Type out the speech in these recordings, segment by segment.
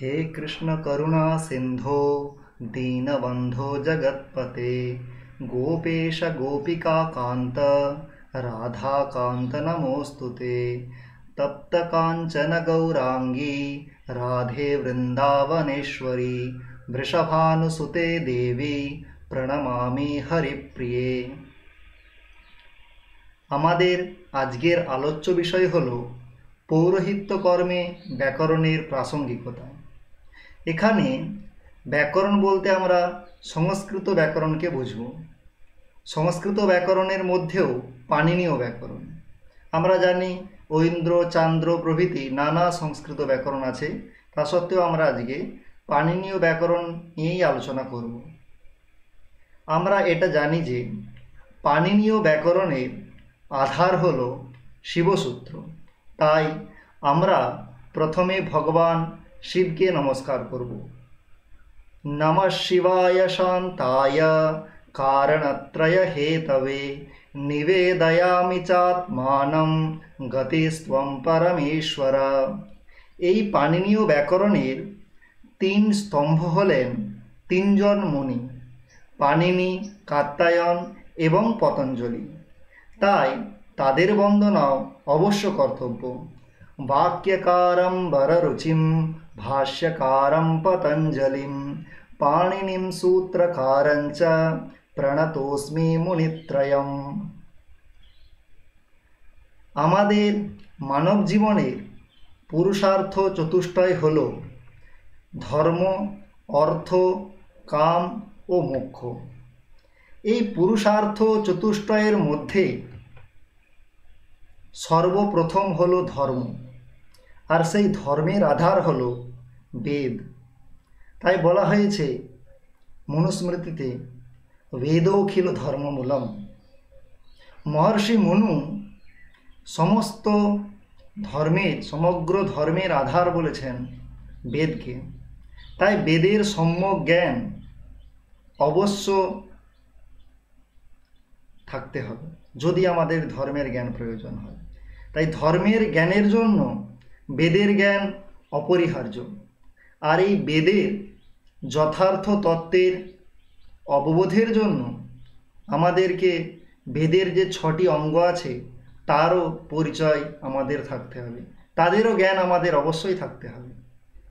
हे कृष्ण करुणा सिंधो दीनबंधो जगत्पते गोपेश गोपिका कांत राधा कांत नमोस्तुते तप्त कांचन गौरांगी राधे वृंदावनेश्वरी वृषभानुसुते देवी प्रणमामि हरिप्रिये। আমাদের আজকের আলোচ্য বিষয় হলো পৌরোহিত্য কর্মে ব্যাকরণের প্রাসঙ্গিকতা। এখানে ব্যাকরণ বলতে আমরা সংস্কৃত ব্যাকরণকে বুঝব। সংস্কৃত ব্যাকরণের মধ্যেও পাণিনীয় ব্যাকরণ। আমরা জানি ঐন্দ্র, চান্দ্র প্রভৃতি নানা সংস্কৃত ব্যাকরণ আছে, তা সত্ত্বেও আমরা আজকে পাণিনীয় ব্যাকরণ নিয়েই আলোচনা করব। আমরা এটা জানি যে পাণিনীয় ব্যাকরণের আধার হলো শিবসূত্র। তাই আমরা প্রথমে ভগবান শিবকে নমস্কার করব। নমঃ শিবায় শান্তায় কারণত্রয় হেতবে নিবেদয়ামি চাত্মানম গতিস্ত্বম পরমেশ্বর। এই পাণিনীয় ব্যাকরণের তিন স্তম্ভ হলেন তিনজন মুনি, পাণিনি, কাত্যায়ন এবং পতঞ্জলি। তাই তাদের বন্দনাও অবশ্য কর্তব্য। বাক্যকারম বররুচিম ভাষ্যকারম পতঞ্জলিম পাণিনিম সূত্রকারঞ্চ প্রণতোস্মি মুনিত্রয়ম। আমাদের মানব জীবনের পুরুষার্থ চতুষ্টয় হল ধর্ম, অর্থ, কাম ও মোক্ষ। এই পুরুষার্থ চতুষ্টয়ের মধ্যে সর্বপ্রথম হলো ধর্ম, আর সেই ধর্মের আধার হলো বেদ। তাই বলা হয়েছে মনুস্মৃতিতে বেদোখিল ধর্মমূলম। মহর্ষি মনু সমস্ত ধর্মের, সমগ্র ধর্মের আধার বলেছেন বেদকে। তাই বেদের সম্যক জ্ঞান অবশ্য থাকতে হবে যদি আমাদের ধর্মের জ্ঞান প্রয়োজন হয়। তাই ধর্মের জ্ঞানের জন্য বেদের জ্ঞান অপরিহার্য। আর এই বেদের যথার্থ তত্ত্বের অববোধের জন্য আমাদেরকে বেদের যে 6টি অঙ্গ আছে তারও পরিচয় আমাদের থাকতে হবে, তাদেরও জ্ঞান আমাদের অবশ্যই থাকতে হবে।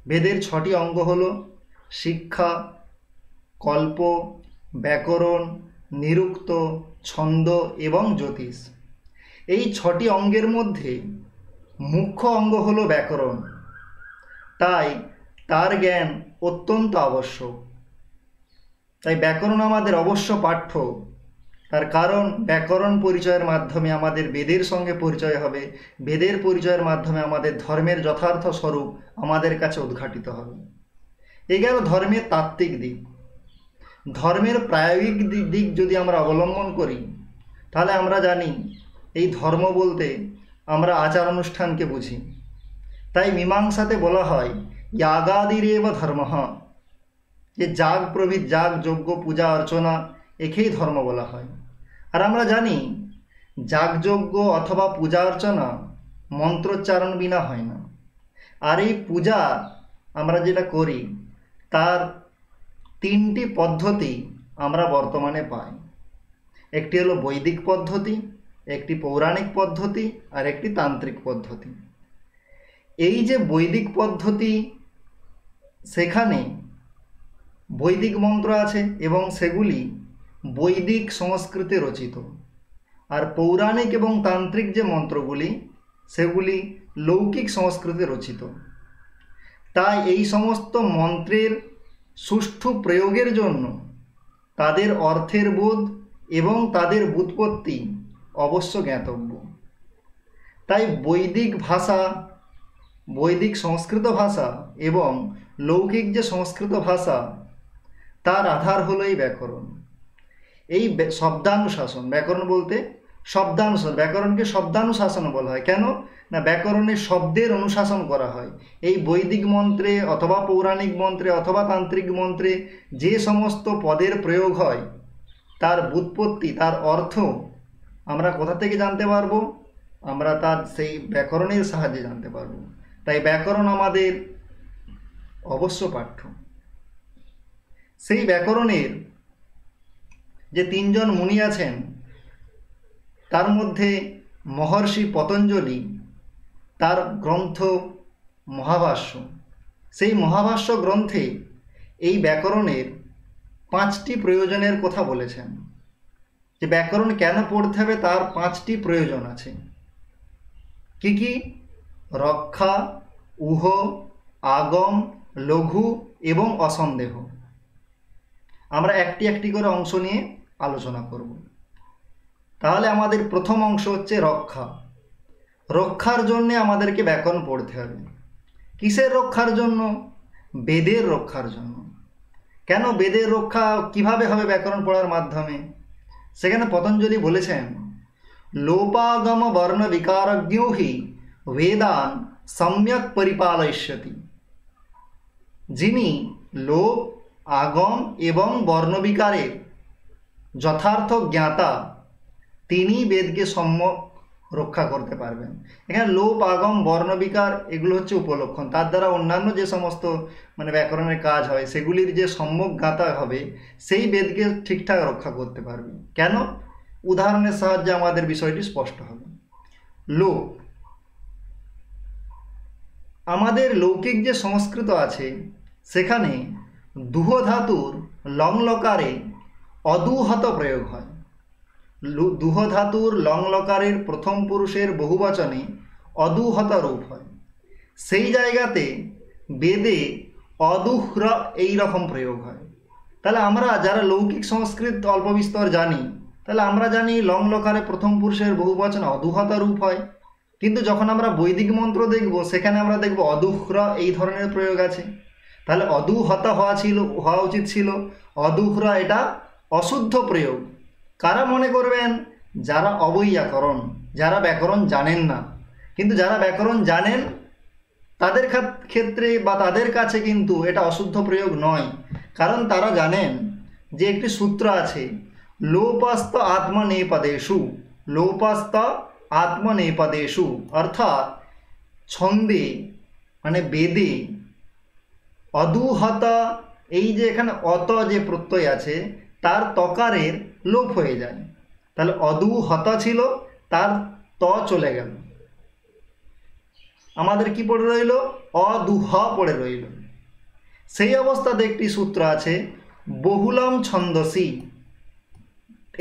বেদের 6টি অঙ্গ হল শিক্ষা, কল্প, ব্যাকরণ, নিরুক্ত, ছন্দ এবং জ্যোতিষ। এই 6টি অঙ্গের মধ্যে মুখ্য অঙ্গ হলো ব্যাকরণ। তাই তার জ্ঞান অত্যন্ত আবশ্যক। তাই ব্যাকরণ আমাদের অবশ্য পাঠ্য। তার কারণ ব্যাকরণ পরিচয়ের মাধ্যমে আমাদের বেদের সঙ্গে পরিচয় হবে, বেদের পরিচয়ের মাধ্যমে আমাদের ধর্মের যথার্থ স্বরূপ আমাদের কাছে উদ্ঘাটিত হবে। এই গেল ধর্মের তাত্ত্বিক দিক। ধর্মের প্রায়োগিক দিক যদি আমরা অবলম্বন করি তাহলে আমরা জানি এই ধর্ম বলতে আমরা আচার অনুষ্ঠানকে বুঝি। তাই মীমাংসাতে বলা হয় ইয়াগাদিরেব ধর্মঃ, যে যাগ প্রভৃতি, যাগ, যজ্ঞ, পূজা অর্চনা একেই ধর্ম বলা হয়। আর আমরা জানি যাগযজ্ঞ অথবা পূজা অর্চনা মন্ত্রোচ্চারণ বিনা হয় না। আর এই পূজা আমরা যেটা করি তার 3টি পদ্ধতি আমরা বর্তমানে পাই। একটি হলো বৈদিক পদ্ধতি, একটি পৌরাণিক পদ্ধতি, আর একটি তান্ত্রিক পদ্ধতি। এই যে বৈদিক পদ্ধতি, সেখানে বৈদিক মন্ত্র আছে এবং সেগুলি বৈদিক সংস্কৃতে রচিত। আর পৌরাণিক এবং তান্ত্রিক যে মন্ত্রগুলি সেগুলি লৌকিক সংস্কৃতে রচিত। তাই এই সমস্ত মন্ত্রের সুষ্ঠু প্রয়োগের জন্য তাদের অর্থের বোধ এবং তাদের ব্যুৎপত্তি অবশ্য জ্ঞাতব্য। তাই বৈদিক ভাষা, বৈদিক সংস্কৃত ভাষা এবং লৌকিক যে সংস্কৃত ভাষা তার আধার হলো এই ব্যাকরণ। এই শব্দানুশাসন, ব্যাকরণ বলতে শব্দানুশাসন, ব্যাকরণকে শব্দানুশাসন বলা হয়। কেন না ব্যাকরণে শব্দের অনুশাসন করা হয়। এই বৈদিক মন্ত্রে অথবা পৌরাণিক মন্ত্রে অথবা তান্ত্রিক মন্ত্রে যে সমস্ত পদের প্রয়োগ হয় তার ব্যুৎপত্তি, তার অর্থ আমরা কোথা থেকে জানতে পারবো? আমরা তার সেই ব্যাকরণের সাহায্যে জানতে পারবো। তাই ব্যাকরণ আমাদের অবশ্য পাঠ্য। সেই ব্যাকরণের যে তিনজন মুনি আছেন তার মধ্যে মহর্ষি পতঞ্জলি, তার গ্রন্থ মহাভাষ্য, সেই মহাভাষ্য গ্রন্থে এই ব্যাকরণের 5টি প্রয়োজনের কথা বলেছেন। যে ব্যাকরণ কেন পড়তে হবে তার 5টি প্রয়োজন আছে। কি কি? রক্ষা, উহ, আগম, লঘু এবং অসন্দেহ। আমরা একটি একটি করে অংশ নিয়ে আলোচনা করব। তাহলে আমাদের প্রথম অংশ হচ্ছে রক্ষা। রক্ষার জন্যে আমাদেরকে ব্যাকরণ পড়তে হবে। কিসের রক্ষার জন্য? বেদের রক্ষার জন্য। কেন বেদের রক্ষা কিভাবে হবে ব্যাকরণ পড়ার মাধ্যমে? সেখানে পতঞ্জলি বলেছেন, লোপাগম বর্ণ বিকারজ্ঞো হি বেদান সম্যক পরিপালয়িষ্যতি। যিনি লোপ, আগম এবং বর্ণবিকারের যথার্থ জ্ঞাতা, তিনি বেদকে সম্যক রক্ষা করতে পারবেন। এখানে লোপ, আগম, বর্ণবিকার এগুলো হচ্ছে উপলক্ষণ। তার দ্বারা অন্যান্য যে সমস্ত ব্যাকরণের কাজ হয় সেগুলির যে সম্যক জ্ঞাতা হবে সেই বেদকে ঠিকঠাক রক্ষা করতে পারবে। কেন? উদাহরণের সাহায্যে আমাদের বিষয়টি স্পষ্ট হবে। লোপ, আমাদের লৌকিক যে সংস্কৃত আছে সেখানে দুহ ধাতুর লং লকারে অদুহত প্রয়োগ হয়। দুহ ধাতুর লং লকারের প্রথম পুরুষের বহুবচনে অদুহত রূপ হয়। সেই জায়গাতে বেদে অদুহ্র এই রকম প্রয়োগ হয়। তাহলে আমরা যারা লৌকিক সংস্কৃত অল্প বিস্তর জানি, তাহলে আমরা জানি লং লকারে প্রথম পুরুষের বহুবচনে অদুহত রূপ হয়। কিন্তু যখন আমরা বৈদিক মন্ত্র দেখব সেখানে আমরা দেখব অদুহ্র এই ধরনের প্রয়োগ আছে। তাহলে অদুহত হওয়া উচিত ছিল, অদুহ্র এটা অশুদ্ধ প্রয়োগ। কারা মনে করবেন? যারা অবৈয়াকরণ, যারা ব্যাকরণ জানেন না। কিন্তু যারা ব্যাকরণ জানেন তাদের ক্ষেত্রে বা তাদের কাছে কিন্তু এটা অশুদ্ধ প্রয়োগ নয়। কারণ তারা জানেন যে একটি সূত্র আছে, লোপস্ত আত্মনেপদেষু, লোপস্ত আত্মনেপদেষু, অর্থাৎ ছন্দে বেদে অদুহতা, এই যে এখানে অত যে প্রত্যয় আছে তার তকারের লোপ হয়ে যায়। তাহলে অদুহতা ছিল, তার ত চলে গেল, আমাদের কি পড়ে রইল? অদুহ পড়ে রইল। সেই অবস্থাতে একটি সূত্র আছে বহুলম ছন্দসি।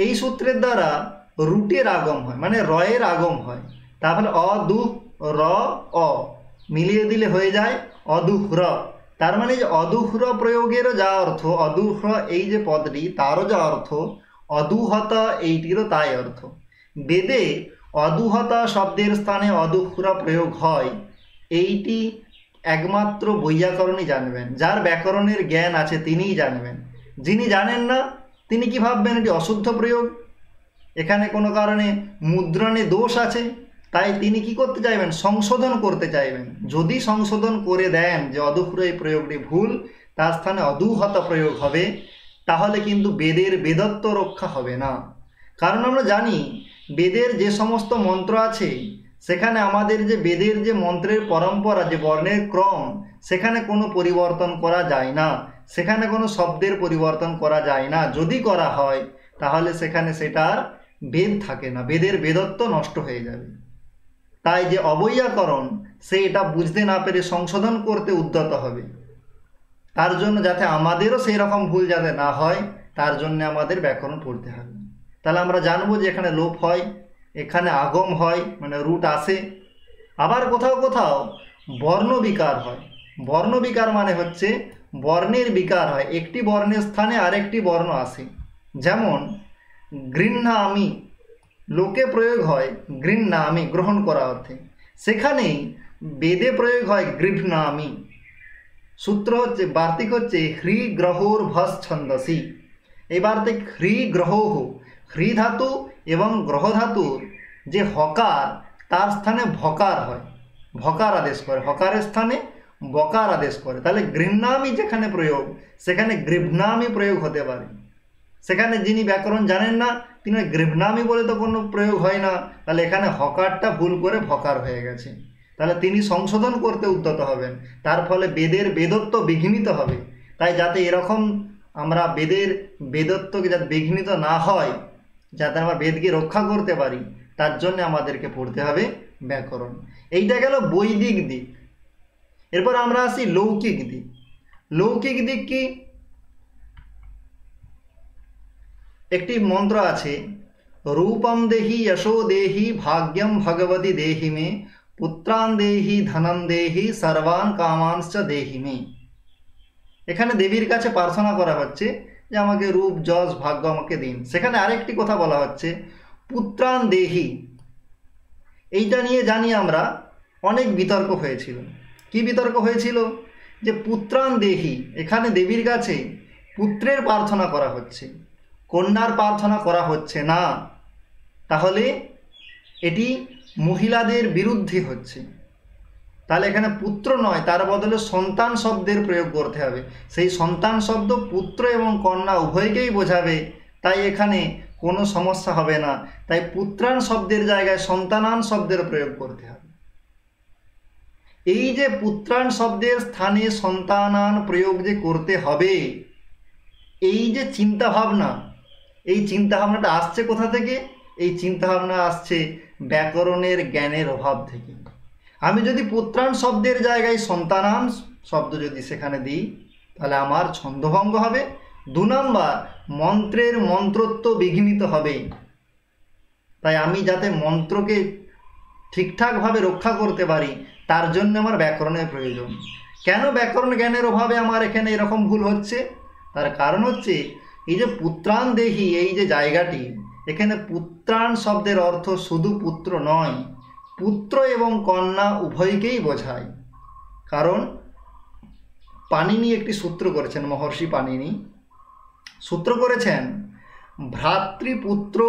এই সূত্রের দ্বারা রুটের আগম হয়, রয়ের আগম হয়। তাহলে অদু র অ মিলিয়ে দিলে হয়ে যায় অদুহ্র। তার যে অদুহ্র প্রয়োগেরও যা অর্থ, অদুহ্র এই যে পদটি তারও যা অর্থ, অদুহতা এইটিরও তাই অর্থ। বেদে অদুহতা শব্দের স্থানে অদুহ্র প্রয়োগ হয়, এইটি একমাত্র বৈয়াকরণই জানবেন। যার ব্যাকরণের জ্ঞান আছে তিনিই জানবেন। যিনি জানেন না তিনি কি ভাববেন এটি অশুদ্ধ প্রয়োগ, এখানে কোনো কারণে মুদ্রণে দোষ আছে, তাই তিনি কি করতে চাইবেন? সংশোধন করতে চাইবেন। যদি সংশোধন করে দেন যে অদুহ্র এই প্রয়োগটি ভুল, তার স্থানে অদুহত প্রয়োগ হবে, তাহলে কিন্তু বেদের বেদত্ব রক্ষা হবে না। কারণ আমরা জানি বেদের যে সমস্ত মন্ত্র আছে সেখানে আমাদের যে বেদের যে মন্ত্রের পরম্পরা, যে বর্ণের ক্রম, সেখানে কোনো পরিবর্তন করা যায় না, সেখানে কোনো শব্দের পরিবর্তন করা যায় না। যদি করা হয় তাহলে সেখানে সেটার বেদ থাকে না, বেদের বেদত্ব নষ্ট হয়ে যাবে। তাই যে অবৈয়াকরণ সে এটা বুঝতে না পেরে সংশোধন করতে উদ্যত হবে। তার জন্য যাতে আমাদেরও সেই রকম ভুল যাতে না হয় তার জন্য আমাদের ব্যাকরণ পড়তে হবে। তাহলে আমরা জানবো যে এখানে লোপ হয়, এখানে আগম হয়, রুট আসে। আবার কোথাও কোথাও বর্ণ বিকার হয়। বর্ণ বিকার হচ্ছে বর্ণের বিকার হয়, একটি বর্ণের স্থানে আরেকটি বর্ণ আসে। যেমন গৃহ্ণামি, লোকে প্রয়োগ হয় গৃহ্ণামি, গ্রহণ করা অর্থে, সেখানেই বেদে প্রয়োগ হয় গৃহ্ণামি। সূত্র হচ্ছে, বার্তিক হচ্ছে হ্রি গ্রহোর ভস ছন্দসি। এই বার্তিক হ্রি গ্রহ, হ্রি ধাতু এবং গ্রহ ধাতুর যে হকার তার স্থানে ভকার হয়, ভকার আদেশ করে, হকারের স্থানে বকার আদেশ করে। তাহলে গৃহ্ণামি যেখানে প্রয়োগ সেখানে গৃহ্ণামি প্রয়োগ হতে পারে। সেখানে যিনি ব্যাকরণ জানেন না তিনি গৃহ্ণামি বলে তো কোনো প্রয়োগ হয় না, তাহলে এখানে হকারটা ভুল করে ভকার হয়ে গেছে। তাহলে তিনি সংশোধন করতে উদ্যত হবেন, তার ফলে বেদের বেদত্ব বিঘ্নিত হবে। তাই যাতে এরকম আমরা বেদত্বকে যাতে বিঘ্নিত না হয়, যাতে আমরা বেদকে রক্ষা করতে পারি, তার জন্য আমাদেরকে পড়তে হবে ব্যাকরণ। এইটা গেল বৈদিক দিক। এরপর আমরা আসি লৌকিক দিক। লৌকিক দিক কি? একটি মন্ত্র আছে, রূপম দেহি যশো দেহি ভাগ্যম ভগবতী দেহি মে পুত্রান দেহি ধনম দেহি সর্বান কামাংশ্চ দেহি মে। এখানে দেবীর কাছে প্রার্থনা করা হচ্ছে যে আমাকে রূপ যশ ভাগ্য আমাকে দিন। সেখানে আরেকটি কথা বলা হচ্ছে পুত্রান দেহি। এইটা নিয়ে জানি আমরা অনেক বিতর্ক হয়েছিল। কি বিতর্ক হয়েছিল? যে পুত্রান দেহি, এখানে দেবীর কাছে পুত্রের প্রার্থনা করা হচ্ছে, কন্যার প্রার্থনা করা হচ্ছে না। তাহলে এটি মহিলাদের বিরুদ্ধে হচ্ছে। তাহলে এখানে পুত্র নয়, তার বদলে সন্তান শব্দের প্রয়োগ করতে হবে। সেই সন্তান শব্দ পুত্র এবং কন্যা উভয়কেই বোঝাবে, তাই এখানে কোনো সমস্যা হবে না। তাই পুত্রান শব্দের জায়গায় সন্তানান শব্দের প্রয়োগ করতে হবে। এই যে পুত্রান শব্দের স্থানে সন্তানান প্রয়োগ যে করতে হবে, এই যে চিন্তাভাবনা, এই চিন্তাভাবনাটা আসছে কোথা থেকে? এই চিন্তাভাবনা আসছে ব্যাকরণের জ্ঞানের অভাব থেকে। আমি যদি পুত্রান শব্দের জায়গায় সন্তানান শব্দ যদি সেখানে দিই, তাহলে আমার ছন্দভঙ্গ হবে। 2 নম্বর, মন্ত্রের মন্ত্রত্ব বিঘ্নিত হবে। তাই আমি যাতে মন্ত্রকে ঠিকঠাকভাবে রক্ষা করতে পারি, তার জন্য আমার ব্যাকরণের প্রয়োজন। কেন ব্যাকরণ জ্ঞানের অভাবে আমার এখানে এরকম ভুল হচ্ছে? তার কারণ হচ্ছে এই যে পুত্রান দেহি, এই যে জায়গাটি, এখানে পুত্রান শব্দের অর্থ শুধু পুত্র নয়, পুত্র এবং কন্যা উভয়কেই বোঝায়। কারণ পাণিনি একটি সূত্র করেছেন, মহর্ষি পাণিনি সূত্র করেছেন ভ্রাতৃপুত্র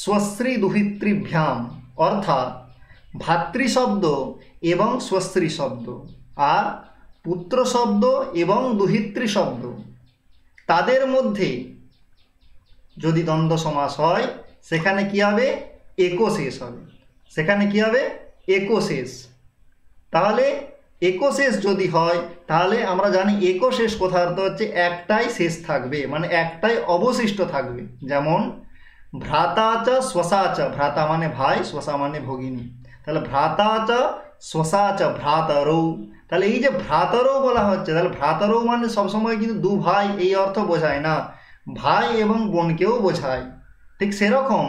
স্বস্ত্রী দুহিতৃভ্যাম, অর্থাৎ ভাতৃ শব্দ এবং স্বস্ত্রী শব্দ আর পুত্র শব্দ এবং দুহিতৃ শব্দ, তাদের মধ্যে যদি দ্বন্দ্ব সমাস হয়, সেখানে কি হবে? একশেষ হবে। সেখানে কি হবে? একশেষ। তাহলে একশেষ যদি হয়, তাহলে আমরা জানি একশেষ কথা অর্থ হচ্ছে একটাই শেষ থাকবে, মানে একটাই অবশিষ্ট থাকবে। যেমন ভ্রাতা চ স্বসা চ, ভ্রাতা মানে ভাই, স্বসা মানে ভগিনী। তাহলে ভ্রাতা চ স্বসা চ ভ্রাতারৌ। তাহলে এই যে ভ্রাতারৌ বলা হচ্ছে, তাহলে ভ্রাতারৌ মানে সবসময় কিন্তু 2 ভাই এই অর্থ বোঝায় না, ভাই এবং বোনকেও বোঝায়। ঠিক সেরকম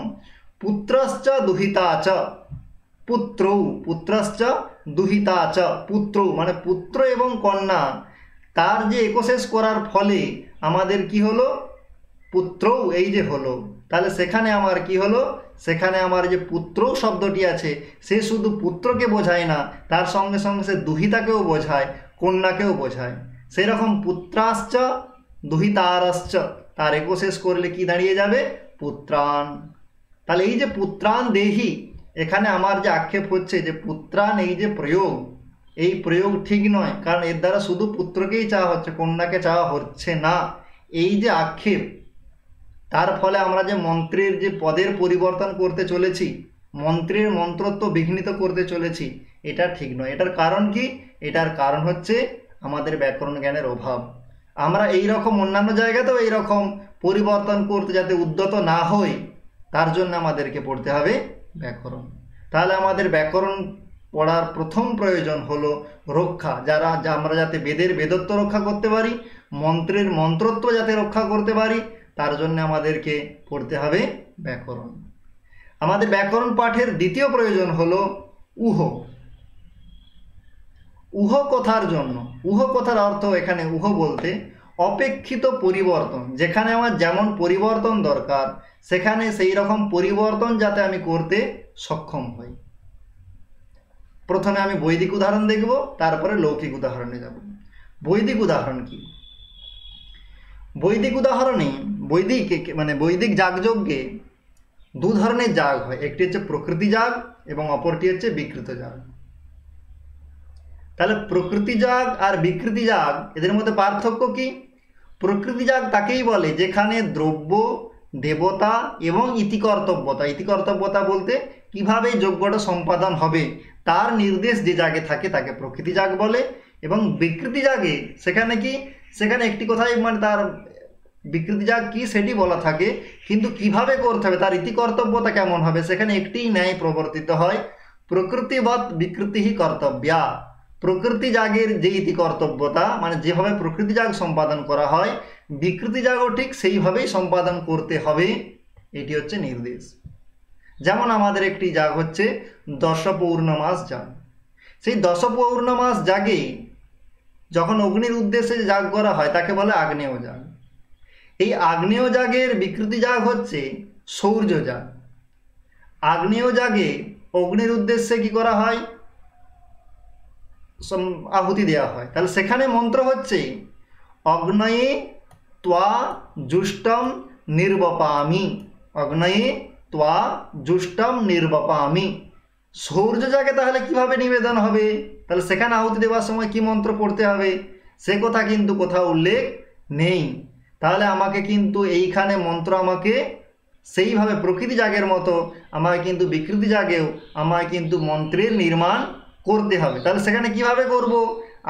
পুত্রশ্চ দুহিতা চ পুত্রৌ, পুত্রশ্চ দুহিতা চ পুত্রৌ মানে পুত্র এবং কন্যা, তার যে একশেষ করার ফলে আমাদের কি হলো? পুত্রৌ এই যে হলো। তাহলে সেখানে আমার কি হলো? সেখানে আমার যে পুত্র শব্দটি আছে, সে শুধু পুত্রকে বোঝায় না, তার সঙ্গে সঙ্গে সে দুহিতাকেও বোঝায়, কন্যাকেও বোঝায়। সেরকম পুত্রাশ্চ দুহিতারশ্চ, তার একশেষ করলে কি দাঁড়িয়ে যাবে? পুত্রান। তাহলে এই যে পুত্রান দেহি, এখানে আমার যে আক্ষেপ হচ্ছে যে পুত্রান এই যে প্রয়োগ, এই প্রয়োগ ঠিক নয়, কারণ এর দ্বারা শুধু পুত্রকেই চাওয়া হচ্ছে, কন্যাকে চাওয়া হচ্ছে না। এই যে আক্ষেপ, তার ফলে আমরা যে মন্ত্রের যে পদের পরিবর্তন করতে চলেছি, মন্ত্রের মন্ত্রত্ব বিঘ্নিত করতে চলেছি, এটা ঠিক নয়। এটার কারণ কি? এটার কারণ হচ্ছে আমাদের ব্যাকরণ জ্ঞানের অভাব। আমরা এই রকম অন্যান্য জায়গাতেও এই রকম পরিবর্তন করতে যাতে উদ্যত না হই, তার জন্য আমাদেরকে পড়তে হবে ব্যাকরণ। তাহলে আমাদের ব্যাকরণ পড়ার প্রথম প্রয়োজন হলো রক্ষা, আমরা যাতে বেদের বেদত্ব রক্ষা করতে পারি, মন্ত্রের মন্ত্রত্ব যাতে রক্ষা করতে পারি, তার জন্য আমাদেরকে পড়তে হবে ব্যাকরণ। আমাদের ব্যাকরণ পাঠের দ্বিতীয় প্রয়োজন হলো উহ। উহ কথার জন্য, উহ কথার অর্থ এখানে উহ বলতে অপেক্ষিত পরিবর্তন। যেখানে আমার যেমন পরিবর্তন দরকার, সেখানে সেই রকম পরিবর্তন যাতে আমি করতে সক্ষম হই। প্রথমে আমি বৈদিক উদাহরণ দেখব, তারপরে লৌকিক উদাহরণে যাব। বৈদিক উদাহরণ কি? বৈদিক উদাহরণে বৈদিক যাগযজ্ঞে 2 ধরনের যাগ হয়, একটি হচ্ছে প্রকৃতি যাগ এবং অপরটি হচ্ছে বিকৃত যাগ। তাহলে প্রকৃতি যাগ আর বিকৃতি যাগ, এদের মধ্যে পার্থক্য কি? প্রকৃতি যাগ তাকেই বলে যেখানে দ্রব্য, দেবতা এবং ইতিকর্তব্যতা, ইতিকর্তব্যতা বলতে কিভাবে যজ্ঞটা সম্পাদন হবে তার নির্দেশ যে জাগে থাকে তাকে প্রকৃতি জাগ বলে। এবং বিকৃতি জাগে সেখানে একটি কথাই মানে তার বিকৃতি জাগ কি সেটি বলা থাকে, কিন্তু কিভাবে করতে হবে তার ইতিকর্তব্যতা কেমন হবে সেখানে একটিই ন্যায় প্রবর্তিত হয়, প্রকৃতিবৎ বিকৃতি কর্তব্যা। প্রকৃতি জাগের যে ইতিকর্তব্যতা মানে যেভাবে প্রকৃতি জাগ সম্পাদন করা হয় বিকৃতি জাগও ঠিক সেইভাবেই সম্পাদন করতে হবে, এটি হচ্ছে নির্দেশ। যেমন আমাদের একটি জাগ হচ্ছে দশ পৌর্ণমাস জাগ। সেই দশ পৌর্ণমাস জাগে যখন অগ্নির উদ্দেশ্যে জাগ করা হয় তাকে বলে আগ্নেয় জাগ। এই আগ্নেয় জাগের বিকৃতি জাগ হচ্ছে সৌর্য জাগ। আগ্নেয় জাগে অগ্নির উদ্দেশ্যে কি করা হয়, আহুতি দেওয়া হয়। তাহলে সেখানে মন্ত্র হচ্ছে অগ্নয়ে ত্বা জুষ্টম নির্বপামি, অগ্নয়ে ত্বা জুষ্টম নির্বপামি। সৌর্য জাগে তাহলে কিভাবে নিবেদন হবে, তাহলে সেখানে আহুতি দেওয়ার সময় কি মন্ত্র পড়তে হবে সে কথা কিন্তু কোথাও উল্লেখ নেই। তাহলে আমাকে কিন্তু এইখানে মন্ত্র আমাকে সেইভাবে প্রকৃতি জাগের মতো আমাকে কিন্তু বিকৃতি জাগেও আমাকে কিন্তু মন্ত্রের নির্মাণ করতে হবে। তাহলে সেখানে কিভাবে করব,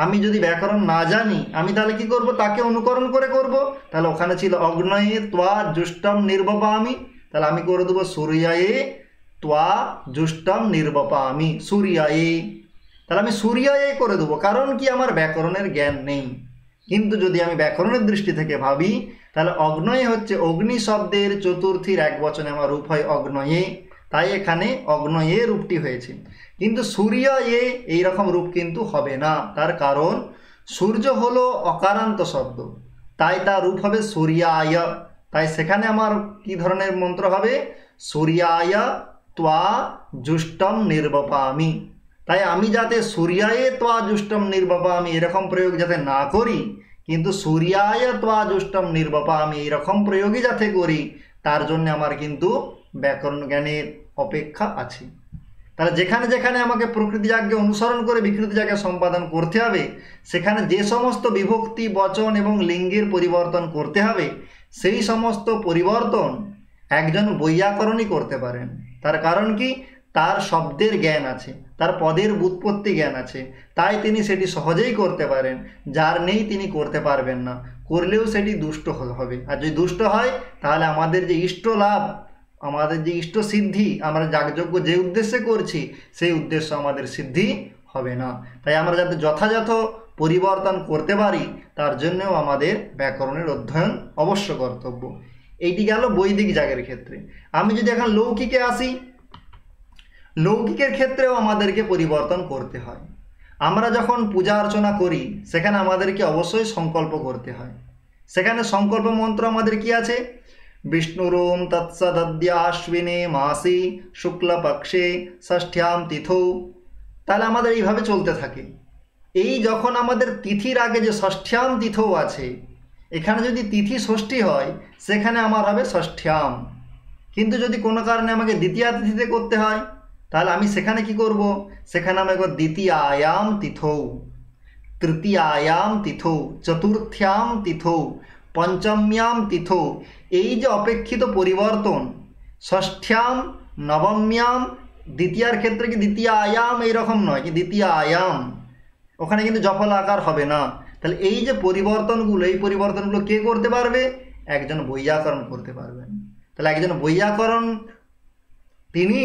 আমি যদি ব্যাকরণ না জানি আমি তাহলে কি করব, তাকে অনুকরণ করে করব। তাহলে ওখানে ছিল অগ্নয়ে ত্বা জুষ্টম নির্বপামি, তাহলে আমি করে দেবো সূর্যায়ে ত্বা জুষ্টম নির্বপামি, সূর্যায়ে। তাহলে আমি সূর্যায়ে করে দেবো, কারণ কি আমার ব্যাকরণের জ্ঞান নেই। কিন্তু যদি আমি ব্যাকরণের দৃষ্টি থেকে ভাবি তাহলে অগ্নয়ে হচ্ছে অগ্নি শব্দের চতুর্থীর এক বচনে আমার রূপ হয় অগ্নয়ে, তাই এখানে অগ্নয়ে রূপটি হয়েছে। কিন্তু সূর্যায়ে এইরকম রূপ কিন্তু হবে না, তার কারণ সূর্য হলো অকারান্ত শব্দ, তাই তার রূপ হবে সূর্যায়। তাই সেখানে আমার কি ধরনের মন্ত্র হবে, সূর্যায় ত্বা জুষ্টম নির্বপামি। তাই আমি যাতে সূর্যায়ে ত্বা জুষ্টম নির্বপামি এরকম প্রয়োগ যাতে না করি, কিন্তু সূর্যায় ত্বা জুষ্টম নির্বপামি এরকম প্রয়োগই যাতে করি, তার জন্য আমার কিন্তু ব্যাকরণ জ্ঞানের অপেক্ষা আছে। তাহলে যেখানে যেখানে আমাকে প্রকৃতি জাগকে অনুসরণ করে বিকৃতি জাগকে সম্পাদন করতে হবে সেখানে যে সমস্ত বিভক্তি বচন এবং লিঙ্গের পরিবর্তন করতে হবে সেই সমস্ত পরিবর্তন একজন বৈয়াকরণই করতে পারেন। তার কারণ কি, তার শব্দের জ্ঞান আছে, তার পদের ব্যুৎপত্তি জ্ঞান আছে, তাই তিনি সেটি সহজেই করতে পারেন। যার নেই তিনি করতে পারবেন না, করলেও সেটি দুষ্ট হবে। আর যদি দুষ্ট হয় তাহলে আমাদের যে ইষ্ট লাভ, আমাদের যে ইষ্ট সিদ্ধি, আমরা যাগযজ্ঞ যে উদ্দেশ্যে করছি সেই উদ্দেশ্য আমাদের সিদ্ধি হবে না। তাই আমরা যাতে যথাযথ পরিবর্তন করতে পারি তার জন্যও আমাদের ব্যাকরণের অধ্যয়ন অবশ্য কর্তব্য। এইটি গেল বৈদিক যাগের ক্ষেত্রে। আমি যদি এখন লৌকিকে আসি, লৌকিকের ক্ষেত্রেও আমাদেরকে পরিবর্তন করতে হয়। আমরা যখন পূজা অর্চনা করি সেখানে আমাদেরকে অবশ্যই সংকল্প করতে হয়। সেখানে সংকল্প মন্ত্র আমাদের কি আছে, বিষ্ণুরোম তৎসদদ্য আশ্বিনে মাসি শুক্লপক্ষে ষষ্ঠ্যাম তিথৌ। তাহলে আমাদের এইভাবে চলতে থাকে। এই যখন আমাদের তিথির আগে যে ষষ্ঠ্যাম তিথৌ আছে, এখানে যদি তিথি ষষ্ঠী হয় সেখানে আমার হবে ষষ্ঠ্যাম। কিন্তু যদি কোনো কারণে আমাকে দ্বিতীয়া তিথিতে করতে হয় তাহলে আমি সেখানে কি করব, সেখানে আমি দ্বিতীয়ায়াম তিথৌ, তৃতীয়ায়াম তিথৌ, চতুর্থ্যাম তিথৌ, পঞ্চম্যাম তিথৌ। এই যে অপেক্ষিত পরিবর্তন, ষষ্ঠ্যাম নবম্যাম, দ্বিতীয়ার ক্ষেত্রে কি দ্বিতীয়ায়াম এইরকম নয় কি দ্বিতীয়ায়াম, ওখানে কিন্তু জফল আকার হবে না। তাহলে এই যে পরিবর্তনগুলো, এই পরিবর্তনগুলো কে করতে পারবে, একজন বৈয়াকরণ করতে পারবেন। তাহলে একজন বৈয়াকরণ তিনি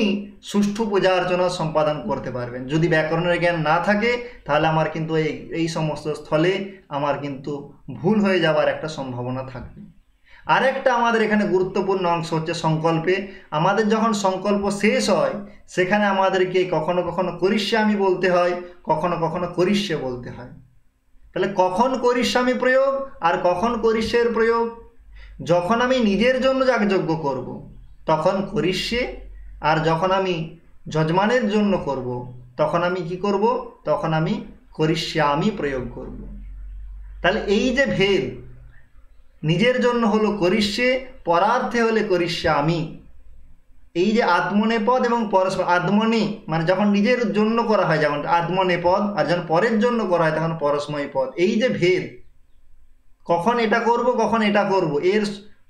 সুষ্ঠু পূজা অর্চনা সম্পাদন করতে পারবেন। যদি ব্যাকরণের জ্ঞান না থাকে তাহলে আমার কিন্তু এই সমস্ত স্থলে আমার কিন্তু ভুল হয়ে যাওয়ার একটা সম্ভাবনা থাকবে। আরেকটা আমাদের এখানে গুরুত্বপূর্ণ অংশ হচ্ছে সংকল্পে। আমাদের যখন সংকল্প শেষ হয় সেখানে আমাদেরকে কখনো কখনো করিষ্যামি বলতে হয়, কখনো কখনো করিষ্যে বলতে হয়। তাহলে কখন করিষ্যামি প্রয়োগ আর কখন করিষ্যের প্রয়োগ, যখন আমি নিজের জন্য যাগযজ্ঞ করব তখন করিষ্যে, আর যখন আমি যজমানের জন্য করব তখন আমি কি করব, তখন আমি করিষ্যামি প্রয়োগ করব। তাহলে এই যে ভেদ, নিজের জন্য হলো করিষ্যে, পরার্থে হলে করিষ্যামি। এই যে আত্মনেপদ এবং পরস্ময়, আত্মনে মানে যখন নিজের জন্য করা হয় যেমন আত্মনেপদ, আর যখন পরের জন্য করা হয় তখন পরস্ময় পদ। এই যে ভেদ, কখন এটা করব কখন এটা করব, এর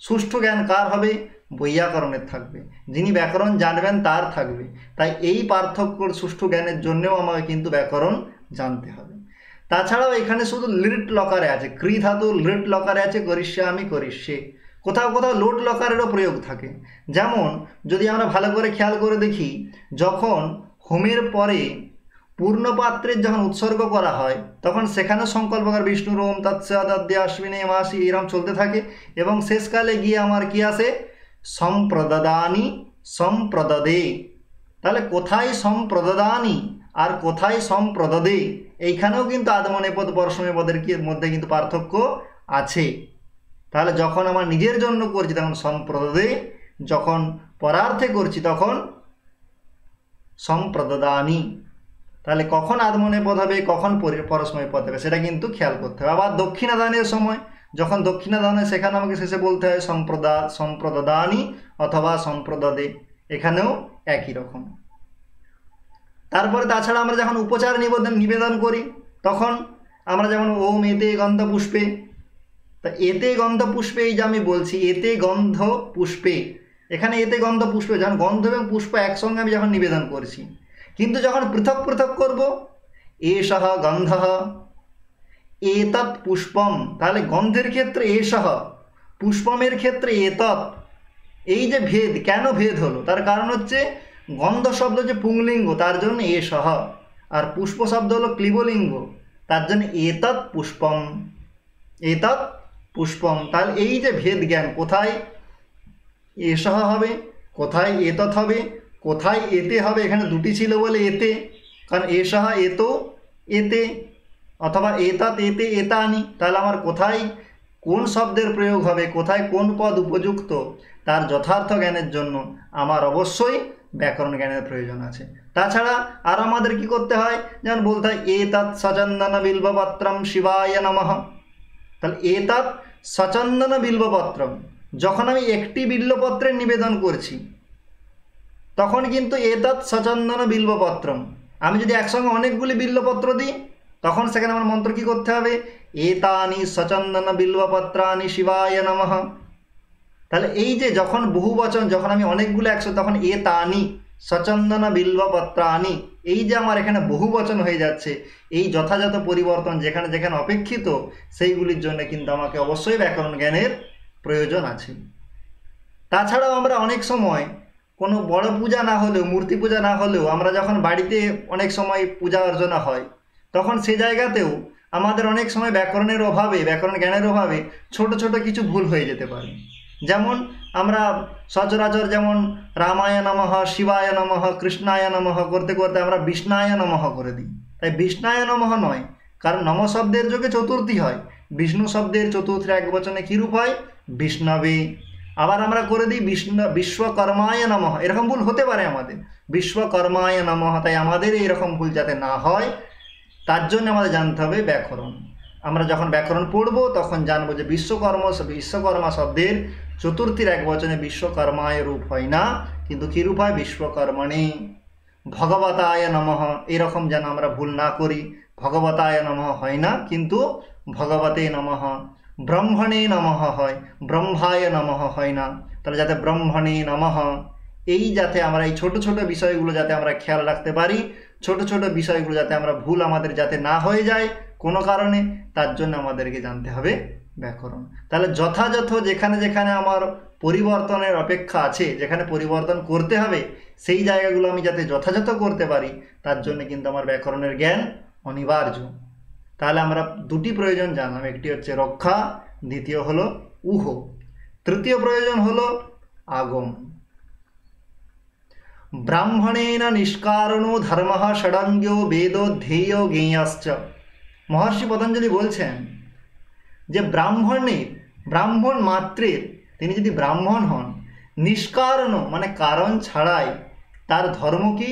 সুষ্ঠু জ্ঞান কার হবে, বৈয়াকরণের থাকবে, যিনি ব্যাকরণ জানবেন তার থাকবে। তাই এই পার্থক্যর সুষ্ঠু জ্ঞানের জন্যও আমাকে কিন্তু ব্যাকরণ জানতে হবে। তাছাড়াও এখানে শুধু লিট লকারে আছে, ক্রি ধাতু লিট লকারে আছে করিষ্যামি করিষ্যে, কোথাও কোথাও লোট লকারেরও প্রয়োগ থাকে। যেমন যদি আমরা ভালো করে খেয়াল করে দেখি, যখন হোমের পরে পূর্ণপাত্রের যখন উৎসর্গ করা হয় তখন সেখানে সংকল্পকার বিষ্ণুর ওম তৎসদ্যা অশ্বিনে মাসি এরকম চলতে থাকে, এবং শেষকালে গিয়ে আমার কি আসে, সম্প্রদদানি সম্প্রদদে। তাহলে কোথায় সম্প্রদদানি আর কোথায় সম্প্রদদে, এইখানেও কিন্তু আদমনেপদ পরশমনেপদের মধ্যে কিন্তু পার্থক্য আছে। তাহলে যখন আমার নিজের জন্য করছি তখন সম্প্রদদে, যখন পরার্থে করছি তখন সম্প্রদদানি। তাহলে কখন আদমনেপদ হবে, কখন পরশমনেপদ হবে, সেটা কিন্তু খেয়াল করতে হবে। আবার দক্ষিণাদানের সময় যখন দক্ষিণাদান হয় সেখানে আমাকে শেষে বলতে হয় সম্প্রদদানি অথবা সম্প্রদদে, এখানেও একই রকম। তারপরে তাছাড়া আমরা যখন উপচার নিবেদন করি তখন আমরা যেমন ওম এতে গন্ধ পুষ্পে, তা এতে গন্ধ পুষ্পে, এই যে আমি বলছি এতে গন্ধ পুষ্পে, এখানে এতে গন্ধ পুষ্পে, যখন গন্ধ এবং পুষ্প একসঙ্গে আমি যখন নিবেদন করছি, কিন্তু যখন পৃথক পৃথক করব, এষঃ গন্ধঃ এতৎ পুষ্পম, তাহলে গন্ধের ক্ষেত্রে এষঃ, পুষ্পমের ক্ষেত্রে এতৎ। এই যে ভেদ, কেন ভেদ হলো, তার কারণ হচ্ছে গন্ধ শব্দ যে পুংলিঙ্গ তার জন্য এষঃ, আর পুষ্প শব্দ হলো ক্লীবলিঙ্গ তার জন্য এতৎ পুষ্পম, এতৎ পুষ্পম। তাহলে এই যে ভেদ জ্ঞান, কোথায় এষঃ হবে, কোথায় এতৎ হবে, কোথায় এতে হবে, এখানে দুটি ছিল বলে এতে, কারণ এষঃ এতো এতে, অথবা এতৎ এতে এতানি, তাহলে আমার কোথায় কোন শব্দের প্রয়োগ হবে, কোথায় কোন পদ উপযুক্ত, তার যথার্থ জ্ঞানের জন্য আমার অবশ্যই ব্যাকরণ জ্ঞানের প্রয়োজন আছে। তাছাড়া আর আমাদের কি করতে হয়, যেমন বলতে হয় এতৎ সচন্দন বিল্বপত্রম শিবায় নমঃ। তাহলে এতৎ সচন্দন বিল্বপত্রম, যখন আমি একটি বিল্বপত্রের নিবেদন করছি তখন কিন্তু এতৎ সচন্দন বিল্বপত্রম। আমি যদি একসঙ্গে অনেকগুলি বিল্বপত্র দিই তখন সেখানে আমার মন্ত্র কী করতে হবে, এতানি সচন্দন বিল্বপত্রানি শিবায় নমঃ। তাহলে এই যে যখন বহু বচন, যখন আমি অনেকগুলো একসাথে, তখন এতানি সচন্দন বিল্বপত্রানি, এই যে আমার এখানে বহু বচন হয়ে যাচ্ছে, এই যথাযথ পরিবর্তন যেখানে যেখানে অপেক্ষিত সেইগুলির জন্য কিন্তু আমাকে অবশ্যই ব্যাকরণ জ্ঞানের প্রয়োজন আছে। তাছাড়াও আমরা অনেক সময় কোনো বড় পূজা না হলেও, মূর্তি পূজা না হলেও, আমরা যখন বাড়িতে অনেক সময় পূজা অর্চনা হয় তখন সে জায়গাতেও আমাদের অনেক সময় ব্যাকরণের অভাবে, ব্যাকরণ জ্ঞানের অভাবে ছোট ছোট কিছু ভুল হয়ে যেতে পারে। যেমন আমরা সচরাচর যেমন রামায় নমঃ, শিবায় নমঃ, কৃষ্ণায় নমঃ করতে করতে আমরা বিষ্ণায় নমঃ করে দিই। তাই বিষ্ণায় নমঃ নয়, কারণ নম শব্দের যোগে চতুর্থী হয়, বিষ্ণু শব্দের চতুর্থী একবচনে কী রূপ হয়, বিষ্ণবে। আবার আমরা করে দিই বিশ্বকর্মায় নমঃ, এরকম ভুল হতে পারে আমাদের, বিশ্বকর্মায় নমঃ। তাই আমাদের এইরকম ভুল যাতে না হয় তার জন্য আমাদের জানতে হবে ব্যাকরণ। আমরা যখন ব্যাকরণ পড়ব তখন জানবো যে বিশ্বকর্মা শব্দের চতুর্থীর একবচনে বিশ্বকর্মায় রূপ হয় না, কিন্তু কী রূপ হয়, বিশ্বকর্মণে। ভগবতায় নমঃ, এরকম যেন আমরা ভুল না করি, ভগবতায় নমঃ হয় না, কিন্তু ভগবতে নমঃ। ব্রহ্মণে নমঃ হয়, ব্রহ্মায় নমঃ হয় না। তাহলে যাতে ব্রহ্মণে নমঃ, এই যাতে আমরা এই ছোট ছোট বিষয়গুলো যাতে আমরা খেয়াল রাখতে পারি, ছোট ছোট বিষয়গুলো যাতে আমরা ভুল আমাদের যাতে না হয়ে যায় কোনো কারণে, তার জন্য আমাদেরকে জানতে হবে ব্যাকরণ। তাহলে যথাযথ যেখানে যেখানে আমার পরিবর্তনের অপেক্ষা আছে, যেখানে পরিবর্তন করতে হবে, সেই জায়গাগুলো আমি যাতে যথাযথ করতে পারি তার জন্য কিন্তু আমার ব্যাকরণের জ্ঞান অনিবার্য। তাহলে আমরা দুটি প্রয়োজন জানলাম, একটি হচ্ছে রক্ষা, দ্বিতীয় হলো উহ, তৃতীয় প্রয়োজন হলো আগম। ব্রাহ্মণেন নিষ্কারণো ধর্ম ষডঙ্গো বেদোধ্যেয় জ্ঞেয়াশ্চ। মহর্ষি পতঞ্জলি বলছেন যে ব্রাহ্মণ মাত্রের, তিনি যদি ব্রাহ্মণ হন, নিষ্কারণ মানে কারণ ছাড়াই, তার ধর্ম কি,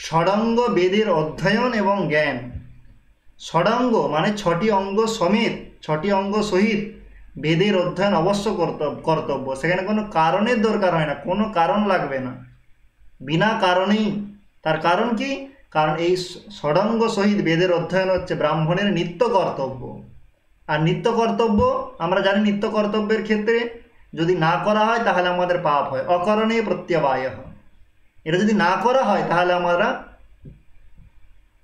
ষডঙ্গ বেদের অধ্যয়ন এবং জ্ঞান। ষডঙ্গ মানে ছটি অঙ্গ সমেত, ছটি অঙ্গ সহিত বেদের অধ্যয়ন অবশ্য কর্তব্য। সেখানে কোনো কারণের দরকার হয় না, কোনো কারণ লাগবে না, বিনা কারণেই। তার কারণ কি, কারণ এই ষডঙ্গ সহিত বেদের অধ্যয়ন হচ্ছে ব্রাহ্মণের নিত্য কর্তব্য। আর নিত্য কর্তব্য আমরা জানি, নিত্য কর্তব্যের ক্ষেত্রে যদি না করা হয় তাহলে আমাদের পাপ হয়। অকরণে প্রত্যবায়, এটা যদি না করা হয় তাহলে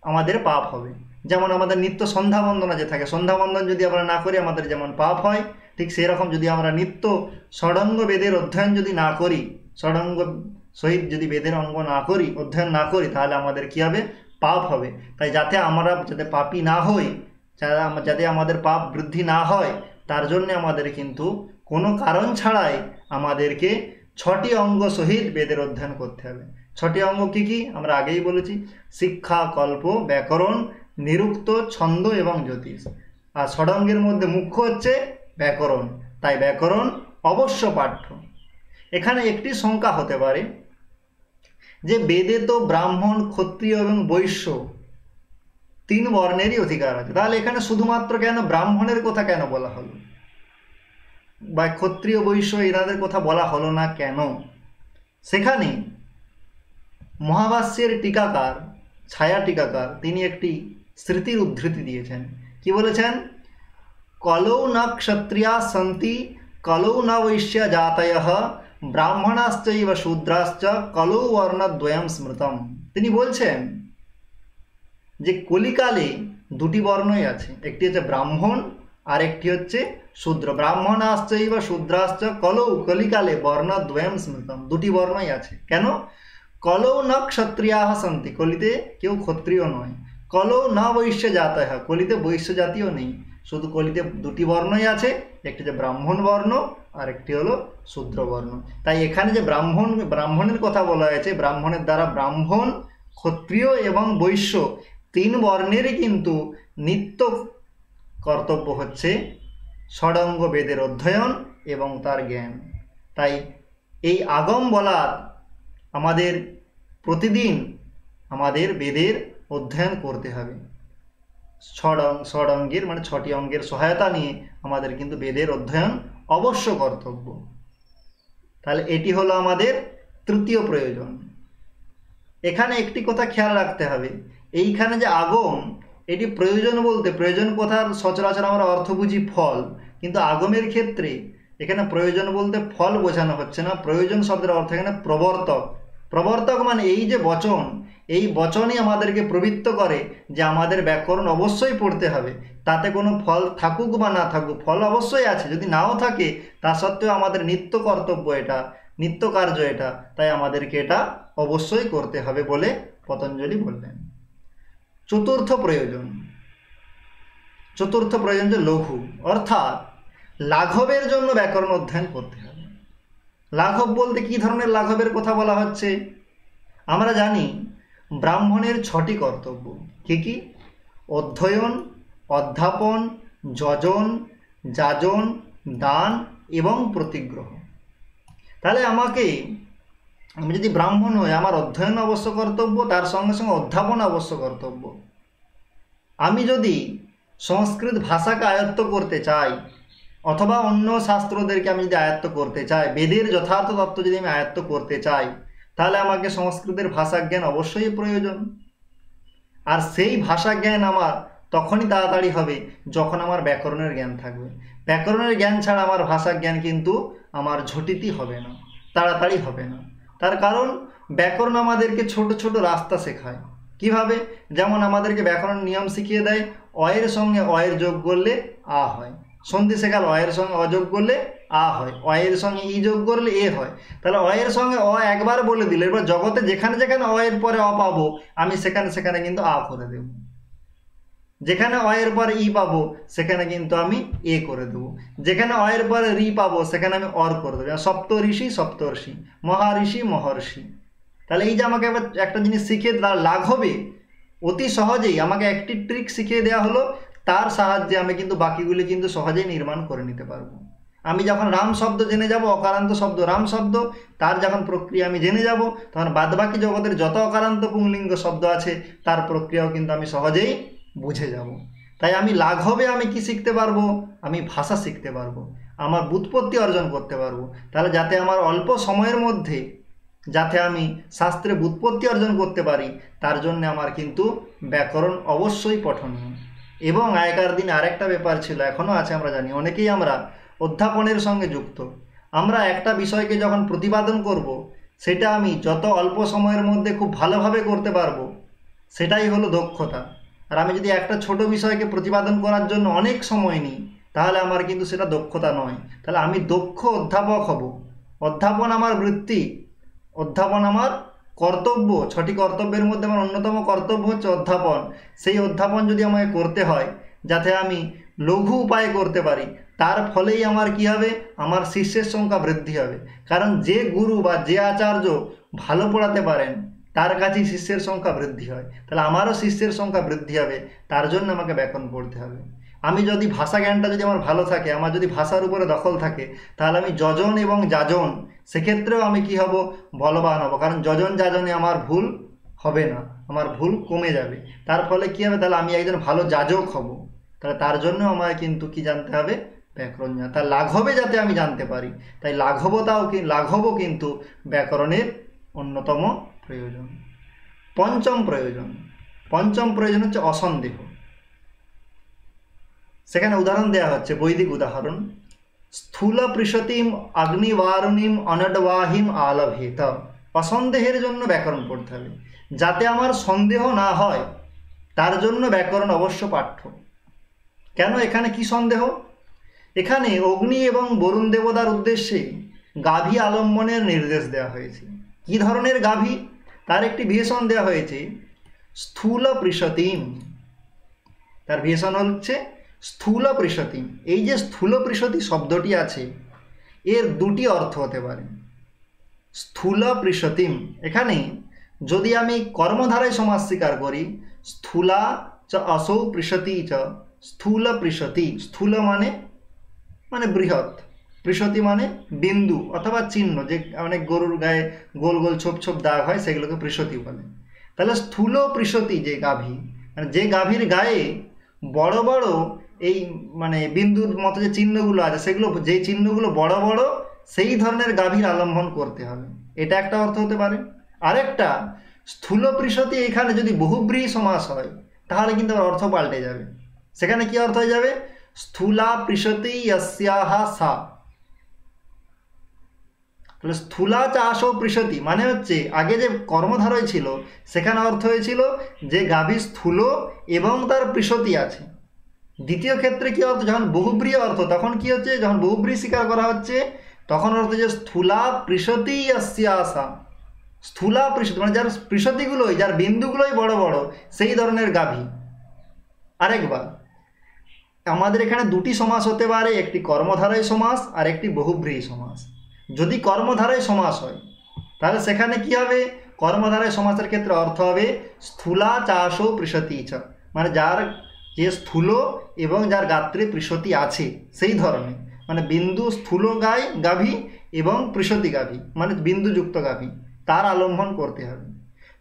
আমাদের পাপ হবে। যেমন আমাদের নিত্য সন্ধ্যা বন্দনা যে থাকে, সন্ধ্যা বন্দন যদি আমরা না করি আমাদের যেমন পাপ হয়, ঠিক সেই রকম যদি আমরা নিত্য ষড়ঙ্গ বেদের অধ্যয়ন যদি না করি, ষড়ঙ্গ সহিত যদি বেদের অঙ্গ না করি, অধ্যয়ন না করি, তাহলে আমাদের কি হবে? পাপ হবে। তাই যাতে পাপী না হই, যাতে আমাদের পাপ বৃদ্ধি না হয়, তার জন্য আমাদের কিন্তু কোনো কারণ ছাড়াই আমাদেরকে 6টি অঙ্গ সহিত বেদের অধ্যয়ন করতে হবে। 6টি অঙ্গ কি কি আমরা আগেই বলেছি, শিক্ষা, কল্প, ব্যাকরণ, নিরুক্ত, ছন্দ এবং জ্যোতিষ। আর ষড়ঙ্গের মধ্যে মুখ্য হচ্ছে ব্যাকরণ, তাই ব্যাকরণ অবশ্য পাঠ্য। এখানে একটি শঙ্কা হতে পারে যে বেদে তো ব্রাহ্মণ, ক্ষত্রিয় এবং বৈশ্য 3 বর্ণেরই অধিকার আছে, তাহলে এখানে শুধুমাত্র কেন ব্রাহ্মণের কথা কেন বলা হলো, বা ক্ষত্রিয় বৈশ্য এনাদের কথা বলা হলো না কেন? সেখানে মহাভাষ্যের টিকাকার, ছায়া টিকাকার, তিনি একটি স্মৃতির উদ্ধৃতি দিয়েছেন। কি বলেছেন? কলৌ ন ক্ষত্রিয়া সন্তি কলৌ ন বৈশ্য জাতয়ঃ ব্রাহ্মণাশ্চৈব শূদ্রাশ্চ কলৌ বর্ণদ্বয়ম স্মৃতম। তিনি বলছেন যে কলিকালে 2টি বর্ণই আছে, একটি হচ্ছে ব্রাহ্মণ আর একটি হচ্ছে শূদ্র। ব্রাহ্মণাশ্চৈব শূদ্রাশ্চ কলৌ, কলিকালে বর্ণদ্বয়ম স্মৃতম, 2টি বর্ণই আছে। কেন? কলৌ ন ক্ষত্রিয়াঃ সন্তি, কলিতে কেউ ক্ষত্রিয় নয়। কলৌ ন বৈশ্য জাতয়ঃ, কলিতে বৈশ্য জাতীয় নেই, শুধু কলিতে 2টি বর্ণই আছে, একটি যে ব্রাহ্মণ বর্ণ আর একটি হলো শূদ্র বর্ণ। তাই এখানে যে ব্রাহ্মণের কথা বলা হয়েছে, ব্রাহ্মণের দ্বারা ব্রাহ্মণ, ক্ষত্রিয় এবং বৈশ্য 3 বর্ণেরই কিন্তু নিত্য কর্তব্য হচ্ছে ষড়ঙ্গ বেদের অধ্যয়ন এবং তার জ্ঞান। তাই এই আগম বলার আমাদের প্রতিদিন আমাদের বেদের অধ্যয়ন করতে হবে। ষড়ঙ্গের মানে 6টি অঙ্গের সহায়তা নিয়ে আমাদের কিন্তু বেদের অধ্যয়ন অবশ্য কর্তব্য। তাহলে এটি হলো আমাদের 3য় প্রয়োজন। এখানে একটি কথা খেয়াল রাখতে হবে, এইখানে যে আগম, এটি প্রয়োজন বলতে, প্রয়োজন কথার সচরাচর আমরা অর্থ বুঝি ফল, কিন্তু আগমের ক্ষেত্রে এখানে প্রয়োজন বলতে ফল বোঝানো হচ্ছে না। প্রয়োজন শব্দের অর্থ এখানে প্রবর্তক। প্রবর্তক মানে এই যে বচন, এই বচনই আমাদেরকে প্রবৃত্ত করে যে আমাদের ব্যাকরণ অবশ্যই পড়তে হবে, তাতে কোনো ফল থাকুক বা না থাকুক, ফল অবশ্যই আছে। যদি নাও থাকে তা সত্ত্বেও আমাদের নিত্য কর্তব্য এটা, নিত্য কার্য এটা, তাই আমাদেরকে এটা অবশ্যই করতে হবে বলে পতঞ্জলি বললেন। চতুর্থ প্রয়োজন যে লঘু, অর্থাৎ লাঘবের জন্য ব্যাকরণ অধ্যয়ন করতে হবে। লাঘব বলতে কি ধরনের লাঘবের কথা বলা হচ্ছে? আমরা জানি ব্রাহ্মণের 6টি কর্তব্য। কি কি? অধ্যয়ন, অধ্যাপন, যজন, যাজন, দান এবং প্রতিগ্রহ। তাহলে আমি যদি ব্রাহ্মণ হই, আমার অধ্যয়ন অবশ্য কর্তব্য, তার সঙ্গে সঙ্গে অধ্যাপন অবশ্য কর্তব্য। আমি যদি সংস্কৃত ভাষাকে আয়ত্ত করতে চাই, অথবা অন্য শাস্ত্রদেরকে আমি যদি আয়ত্ত করতে চাই, বেদের যথার্থ তত্ত্ব যদি আমি আয়ত্ত করতে চাই, তাহলে আমাকে সংস্কৃতের ভাষা জ্ঞান অবশ্যই প্রয়োজন। আর সেই ভাষা জ্ঞান আমার তখনই তাড়াতাড়ি হবে যখন আমার ব্যাকরণের জ্ঞান থাকবে। ব্যাকরণের জ্ঞান ছাড়া আমার ভাষা জ্ঞান কিন্তু আমার ঝটিতি হবে না, তাড়াতাড়ি হবে না। তার কারণ ব্যাকরণ আমাদেরকে ছোট ছোট রাস্তা শেখায়। কিভাবে? যেমন আমাদেরকে ব্যাকরণ নিয়ম শিখিয়ে দেয়, অয়ের সঙ্গে অয়ের যোগ করলে আ হয়। সন্ধি শেখাল, অয়ের সঙ্গে অযোগ করলে আ হয়, অয়ের সঙ্গে ই যোগ করলে এ হয়। তাহলে অয়ের সঙ্গে অ একবার বলে দিলে, এবার জগতে যেখানে যেখানে অয়ের পরে অ পাবো, আমি সেখানে সেখানে কিন্তু আ করে দেব। যেখানে অয়ের পরে ই পাবো সেখানে কিন্তু আমি এ করে দেবো। যেখানে অয়ের পরে রি পাবো সেখানে আমি অর করে দেবো। সপ্ত ঋষি, সপ্তর্ষি, মহাঋষি, মহর্ষি। তাহলে এই যে আমাকে এবার একটা জিনিস শিখিয়ে লাঘবে অতি সহজেই আমাকে একটি ট্রিক শিখিয়ে দেওয়া হলো, তার সাহায্যে আমি কিন্তু বাকিগুলি কিন্তু সহজেই নির্মাণ করে নিতে পারবো। আমি যখন রাম শব্দ জেনে যাব, অকারান্ত শব্দ রাম শব্দ, তার যখন প্রক্রিয়া আমি জেনে যাব, তখন বাদবাকি জগতের যত অকারান্ত পুংলিঙ্গ শব্দ আছে তার প্রক্রিয়াও কিন্তু আমি সহজেই বুঝে যাব। তাই আমি লাঘবে আমি কি শিখতে পারবো? আমি ভাষা শিখতে পারবো, আমার ব্যুৎপত্তি অর্জন করতে পারবো। তাহলে যাতে আমার অল্প সময়ের মধ্যে যাতে আমি শাস্ত্রে ব্যুৎপত্তি অর্জন করতে পারি, তার জন্য আমার কিন্তু ব্যাকরণ অবশ্যই পঠনীয়। এবং আগেকার দিন আরেকটা ব্যাপার ছিল, এখনও আছে, আমরা জানি অনেকেই আমরা অধ্যাপনের সঙ্গে যুক্ত। আমরা একটা বিষয়কে যখন প্রতিপাদন করব, সেটা আমি যত অল্প সময়ের মধ্যে খুব ভালোভাবে করতে পারবো, সেটাই হলো দক্ষতা। আর আমি যদি একটা ছোট বিষয়কে প্রতিপাদন করার জন্য অনেক সময় নিই, তাহলে আমার কিন্তু সেটা দক্ষতা নয়। তাহলে আমি দক্ষ অধ্যাপক হব। অধ্যাপন আমার বৃত্তি, অধ্যাপন আমার কর্তব্য। 6টি কর্তব্যের মধ্যে আমার অন্যতম কর্তব্য হচ্ছে অধ্যাপন। সেই অধ্যাপন যদি আমাকে করতে হয়, যাতে আমি লঘু উপায়ে করতে পারি, তার ফলেই আমার কি হবে, আমার শিষ্যের সংখ্যা বৃদ্ধি হবে। কারণ যে গুরু বা যে আচার্য ভালো পড়াতে পারেন, তার কাছেই শিষ্যের সংখ্যা বৃদ্ধি হয়। তাহলে আমারও শিষ্যের সংখ্যা বৃদ্ধি হবে, তার জন্য আমাকে ব্যাকরণ পড়তে হবে। আমি যদি ভাষা জ্ঞানটা যদি আমার ভালো থাকে, আমার যদি ভাষার উপরে দখল থাকে, তাহলে আমি যজন এবং যাজন, সেক্ষেত্রেও আমি কি হব, বলবান হব। কারণ যজন যাজনে আমার ভুল হবে না, আমার ভুল কমে যাবে। তার ফলে কি হবে, তাহলে আমি একজন ভালো যাজক হব। তাহলে তার জন্য আমায় কিন্তু কি জানতে হবে, ব্যাকরণ জানা। তার লাঘবে যাতে আমি জানতে পারি, তাই লাঘবও কিন্তু ব্যাকরণের অন্যতম প্রয়োজন। পঞ্চম প্রয়োজন হচ্ছে অসন্দেহ। সেখানে উদাহরণ দেওয়া হচ্ছে, বৈদিক উদাহরণ, স্থূল পৃষতিম অগ্নিবারুণীম অনডবাহিম আলভেত। অসন্দেহের জন্য ব্যাকরণ পড়তে হবে, যাতে আমার সন্দেহ না হয়, তার জন্য ব্যাকরণ অবশ্য পাঠ্য। কেন, এখানে কি সন্দেহ? এখানে অগ্নি এবং বরুণ দেবতার উদ্দেশ্যে গাভী আলম্বনের নির্দেশ দেওয়া হয়েছে। কি ধরনের গাভী, তার একটি বিশেষণ দেওয়া হয়েছে, স্থূল পৃষতিম। তার বিশেষণ হচ্ছে স্থূল পৃষতিম। এই যে স্থূল পৃষতি শব্দটি আছে, এর দুটি অর্থ হতে পারে। স্থূল পৃষতিম, এখানে যদি আমি কর্মধারায় সমাস স্বীকার করি, স্থূলা চ আসৌ পৃষতি চ স্থূল পৃষতি। স্থূল মানে বৃহৎ, পৃষতি মানে বিন্দু অথবা চিহ্ন, যে অনেক গরুর গায়ে গোল গোল ছোপ ছোপ দাগ হয়, সেগুলোকে পৃষতি বলে। তাহলে স্থূল পৃষতি যে গাভী, মানে যে গাভীর গায়ে বড় বড় এই বিন্দুর মতো যে চিহ্নগুলো আছে, সেগুলো যেই চিহ্নগুলো বড় বড়, সেই ধরনের গাভীর আলম্বন করতে হবে। এটা একটা অর্থ হতে পারে। আরেকটা, স্থূল পৃষতি এখানে যদি বহুব্রীহি সমাস হয়, তাহলে কিন্তু অর্থ পাল্টে যাবে। সেখানে কি অর্থ হয়ে যাবে, স্থূলা পৃষতি ইয়স্যাহ সা। তাহলে স্থূলা চাষও পৃষতি মানে হচ্ছে, আগে যে কর্মধারয় ছিল, সেখানে অর্থ হয়েছিল যে গাভী স্থূল এবং তার পৃষতি আছে। দ্বিতীয় ক্ষেত্রে কি অর্থ, যখন বহুব্রীহি অর্থ, তখন কি হচ্ছে, যখন বহুব্রীহি স্বীকার করা হচ্ছে, তখন অর্থ যে স্থূলা পৃষতি ইয়স্যাহ সা। স্থূলা পৃষতি মানে যার পৃষতিগুলোই, যার বিন্দুগুলোই বড় বড়, সেই ধরনের গাভী। আরেকবার, আমাদের এখানে দুটি সমাস হতে পারে, একটি কর্মধারয় সমাস আর একটি বহুব্রীহি সমাস। যদি কর্মধারয় সমাস হয়, তাহলে সেখানে কি হবে, কর্মধারয় সমাসের ক্ষেত্রে অর্থ হবে স্থূলা চাষও পৃষতি চ, মানে যার যে স্থূল এবং যার গাত্রে পৃষতি আছে, সেই ধরনের, মানে বিন্দু স্থূল গাভী এবং পৃষতি গাভী মানে বিন্দুযুক্ত গাভী, তার আলম্বন করতে হবে।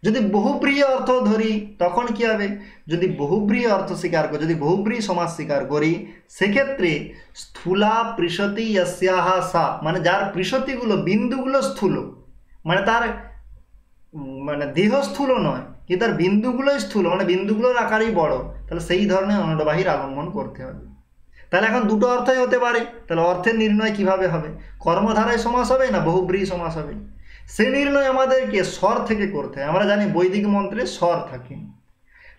যদি বহুব্রীহি অর্থ ধরি, তখন কি হবে, যদি বহুব্রীহি অর্থ স্বীকার করি, যদি বহুব্রীহি সমাস স্বীকার করি, সেক্ষেত্রে স্থূলা পৃষতি ইয়স্যাহ সা, মানে যার পৃষতিগুলো, বিন্দুগুলো স্থূল, মানে তার দেহ স্থূল নয়, কিন্তু তার বিন্দুগুলোই স্থূল, মানে বিন্দুগুলোর আকারেই বড়, তাহলে সেই ধরনের অনডবাহীর আলম্বন করতে হবে। তাহলে এখন দুটো অর্থই হতে পারে। তাহলে অর্থের নির্ণয় কিভাবে হবে, কর্মধারায় সমাস হবে না বহুব্রীহি সমাস হবে, সে নির্ণয় আমাদেরকে স্বর থেকে করতে হয়। আমরা জানি বৈদিক মন্ত্রে স্বর থাকে।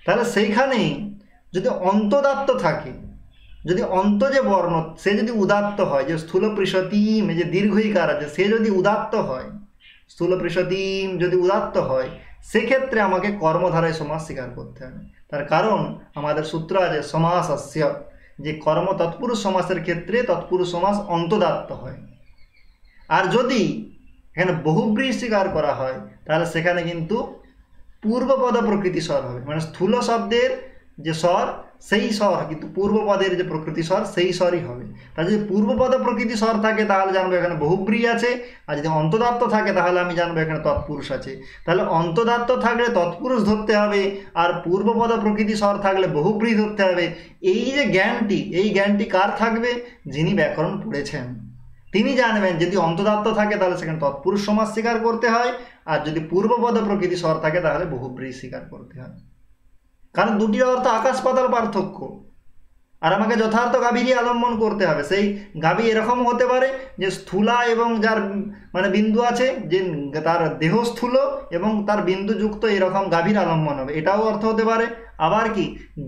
তাহলে সেইখানেই যদি অন্তদাত্ত থাকে, যদি অন্ত যে বর্ণ, সে যদি উদাত্ত হয়, যে স্থূল পৃষতিম যে দীর্ঘইকার আছে, সে যদি উদাত্ত হয়, স্থূল পৃষতিম যদি উদাত্ত হয়, সেক্ষেত্রে আমাকে কর্মধারায় সমাস স্বীকার করতে হবে। তার কারণ আমাদের সূত্র আছে সমাসস্য, যে কর্ম তৎপুরুষ সমাসের ক্ষেত্রে তৎপুরুষ সমাস অন্তদাত্ত হয়। আর যদি এখানে বহুব্রীহি স্বীকার করা হয়, তাহলে সেখানে কিন্তু পূর্বপদ প্রকৃতি স্বর হবে, মানে স্থূল শব্দের যে স্বর, সেই স্বর কিন্তু পূর্বপদের যে প্রকৃতি স্বর, সেই স্বরই হবে। তাহলে যদি পূর্বপদ প্রকৃতি স্বর থাকে, তাহলে জানবো এখানে বহুব্রীহি আছে। আর যদি অন্তদাত্ত থাকে, তাহলে আমি জানবো এখানে তৎপুরুষ আছে। তাহলে অন্তদাত্ত থাকলে তৎপুরুষ ধরতে হবে, আর পূর্বপদ প্রকৃতি স্বর থাকলে বহুব্রীহি ধরতে হবে। এই যে জ্ঞানটি, এই জ্ঞানটি কার থাকবে, যিনি ব্যাকরণ পড়েছেন তিনি জানবেন। যদি অন্তদাত্ত থাকে, তাহলে সেখানে তৎপুরুষ সমাস স্বীকার করতে হয়, আর যদি পূর্বপদ প্রকৃতি স্বর থাকে, তাহলে বহুব্রীহি স্বীকার করতে হয়। কারণ দুটির অর্থ আকাশ পাতাল পার্থক্য। আর আমাকে যথার্থ গাভীরই আলম্বন করতে হবে। সেই গাভী এরকম হতে পারে যে স্থূলা এবং যার মানে বিন্দু আছে, যে তার দেহ স্থূল এবং তার বিন্দুযুক্ত এরকম গাভীর আলম্বন হবে, এটাও অর্থ হতে পারে। আবার কি,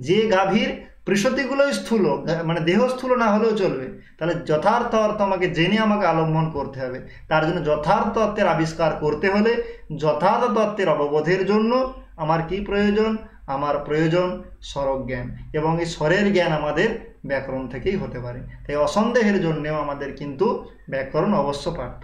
যে গাভীর পৃষতিগুলোই স্থূল, মানে দেহ স্থূল না হলেও চলবে। তাহলে যথার্থ অর্থ আমাকে জেনে আমাকে আলম্বন করতে হবে। তার জন্য যথার্থ তত্ত্বের আবিষ্কার করতে হলে যথার্থ তত্ত্বের অববোধের জন্য আমার কি প্রয়োজন? আমার প্রয়োজন স্বরক জ্ঞান, এবং এই স্বরের জ্ঞান আমাদের ব্যাকরণ থেকেই হতে পারে। তাই অসন্দেহের জন্যেও আমাদের কিন্তু ব্যাকরণ অবশ্য পাঠ্য।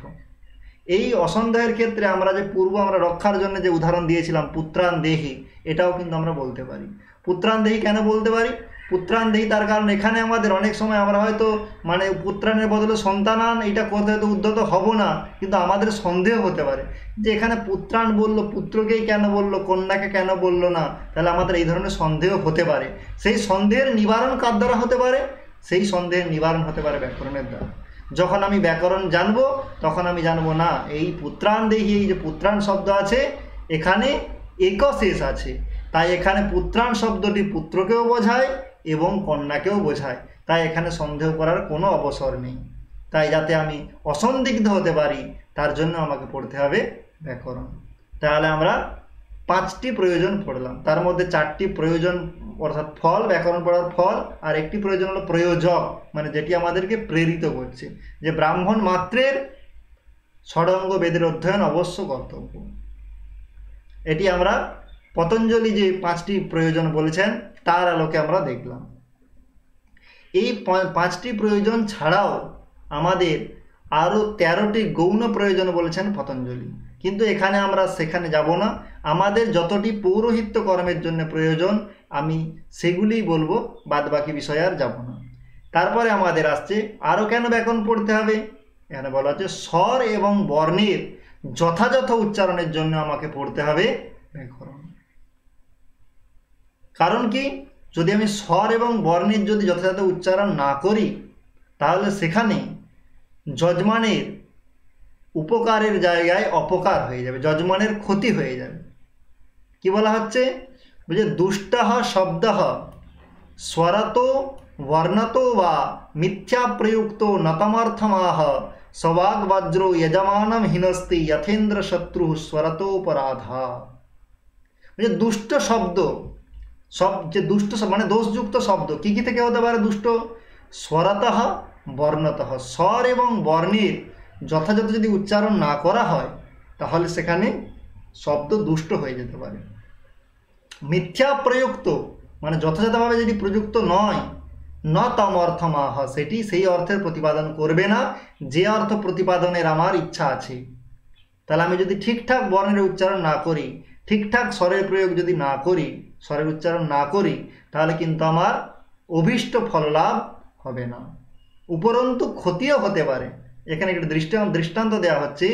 এই অসন্দেহের ক্ষেত্রে আমরা যে আমরা রক্ষার জন্য যে উদাহরণ দিয়েছিলাম পুত্রান দেহি, এটাও কিন্তু আমরা বলতে পারি। পুত্রান দেহি কেন বলতে পারি? পুত্রান দেহি তার কারণ এখানে আমাদের অনেক সময় আমরা হয়তো মানে পুত্রানের বদলে সন্তানান এটা করতে হয়তো উদ্যত হব না, কিন্তু আমাদের সন্দেহ হতে পারে যে এখানে পুত্রান বললো, পুত্রকেই কেন বললো, কন্যাকে কেন বললো না। তাহলে আমাদের এই ধরনের সন্দেহ হতে পারে। সেই সন্দেহের নিবারণ কার দ্বারা হতে পারে? সেই সন্দেহের নিবারণ হতে পারে ব্যাকরণের দ্বারা। যখন আমি ব্যাকরণ জানবো তখন আমি জানবো না এই পুত্রান দেহি, এই যে পুত্রান শব্দ আছে এখানে এক শেষ আছে, তাই এখানে পুত্রান শব্দটি পুত্রকেও বোঝায় এবং কন্যাকেও বোঝায়। তাই এখানে সন্দেহ করার কোনো অবসর নেই। তাই যাতে আমি অসন্দিগ্ধ হতে পারি তার জন্য আমাকে পড়তে হবে ব্যাকরণ। তাহলে আমরা 5টি প্রয়োজন পড়লাম, তার মধ্যে 4টি প্রয়োজন অর্থাৎ ফল, ব্যাকরণ পড়ার ফল, আর একটি প্রয়োজন হলো প্রয়োজক, মানে যেটি আমাদেরকে প্রেরিত করছে, যে ব্রাহ্মণ মাত্রের ষড়ঙ্গ বেদের অধ্যয়ন অবশ্য কর্তব্য। এটি আমরা পতঞ্জলি যে 5টি প্রয়োজন বলেছেন তার আলোকে আমরা দেখলাম। এই 5টি প্রয়োজন ছাড়াও আমাদের আরও 13টি গৌণ প্রয়োজন বলেছেন পতঞ্জলি, কিন্তু এখানে আমরা সেখানে যাব না। আমাদের যতটি পৌরোহিত্য কর্মের জন্য প্রয়োজন আমি সেগুলিই বলবো, বাদবাকি বিষয়ে আর যাব না। তারপরে আমাদের আসছে আরও কেন ব্যাকরণ পড়তে হবে। এখানে বলা হচ্ছে স্বর এবং বর্ণের যথাযথ উচ্চারণের জন্য আমাকে পড়তে হবে ব্যাকরণ। কারণ কি, যদি আমি স্বর এবং বর্ণের যদি যথাযথ উচ্চারণ না করি তাহলে সেখানে যজমানের উপকারের জায়গায় অপকার হয়ে যাবে, যজমানের ক্ষতি হয়ে যাবে। কি বলা হচ্ছে, বুঝে দুষ্টঃ শব্দঃ স্বরতো বর্ণতো বা মিথ্যা প্রযুক্ত নতমর্থমাহ সবাগ বজ্র যজমানম হিনস্তি যথেন্দ্র শত্রু স্বরতোপরাধা। বুঝে দুষ্ট শব্দ, সব যে দুষ্ট মানে দোষযুক্ত শব্দ কি কি থেকে হতে পারে দুষ্ট? স্বরতঃ বর্ণতঃ, স্বর এবং বর্ণের যথাযথ যদি উচ্চারণ না করা হয় তাহলে সেখানে শব্দ দুষ্ট হয়ে যেতে পারে। মিথ্যা প্রযুক্ত মানে যথাযথভাবে যদি প্রযুক্ত নয়, ন তম অর্থমাহ, সেটি সেই অর্থের প্রতিপাদন করবে না যে অর্থ প্রতিপাদনের আমার ইচ্ছা আছে। তাহলে আমি যদি ঠিকঠাক বর্ণের উচ্চারণ না করি, ঠিকঠাক স্বরের প্রয়োগ যদি না করি, স্বরের উচ্চারণ না করি, তাহলে কিন্তু আমার অভীষ্ট ফললাভ হবে না, উপরন্তু ক্ষতিও হতে পারে। এখানে একটি দৃষ্টান্ত দেওয়া হচ্ছে,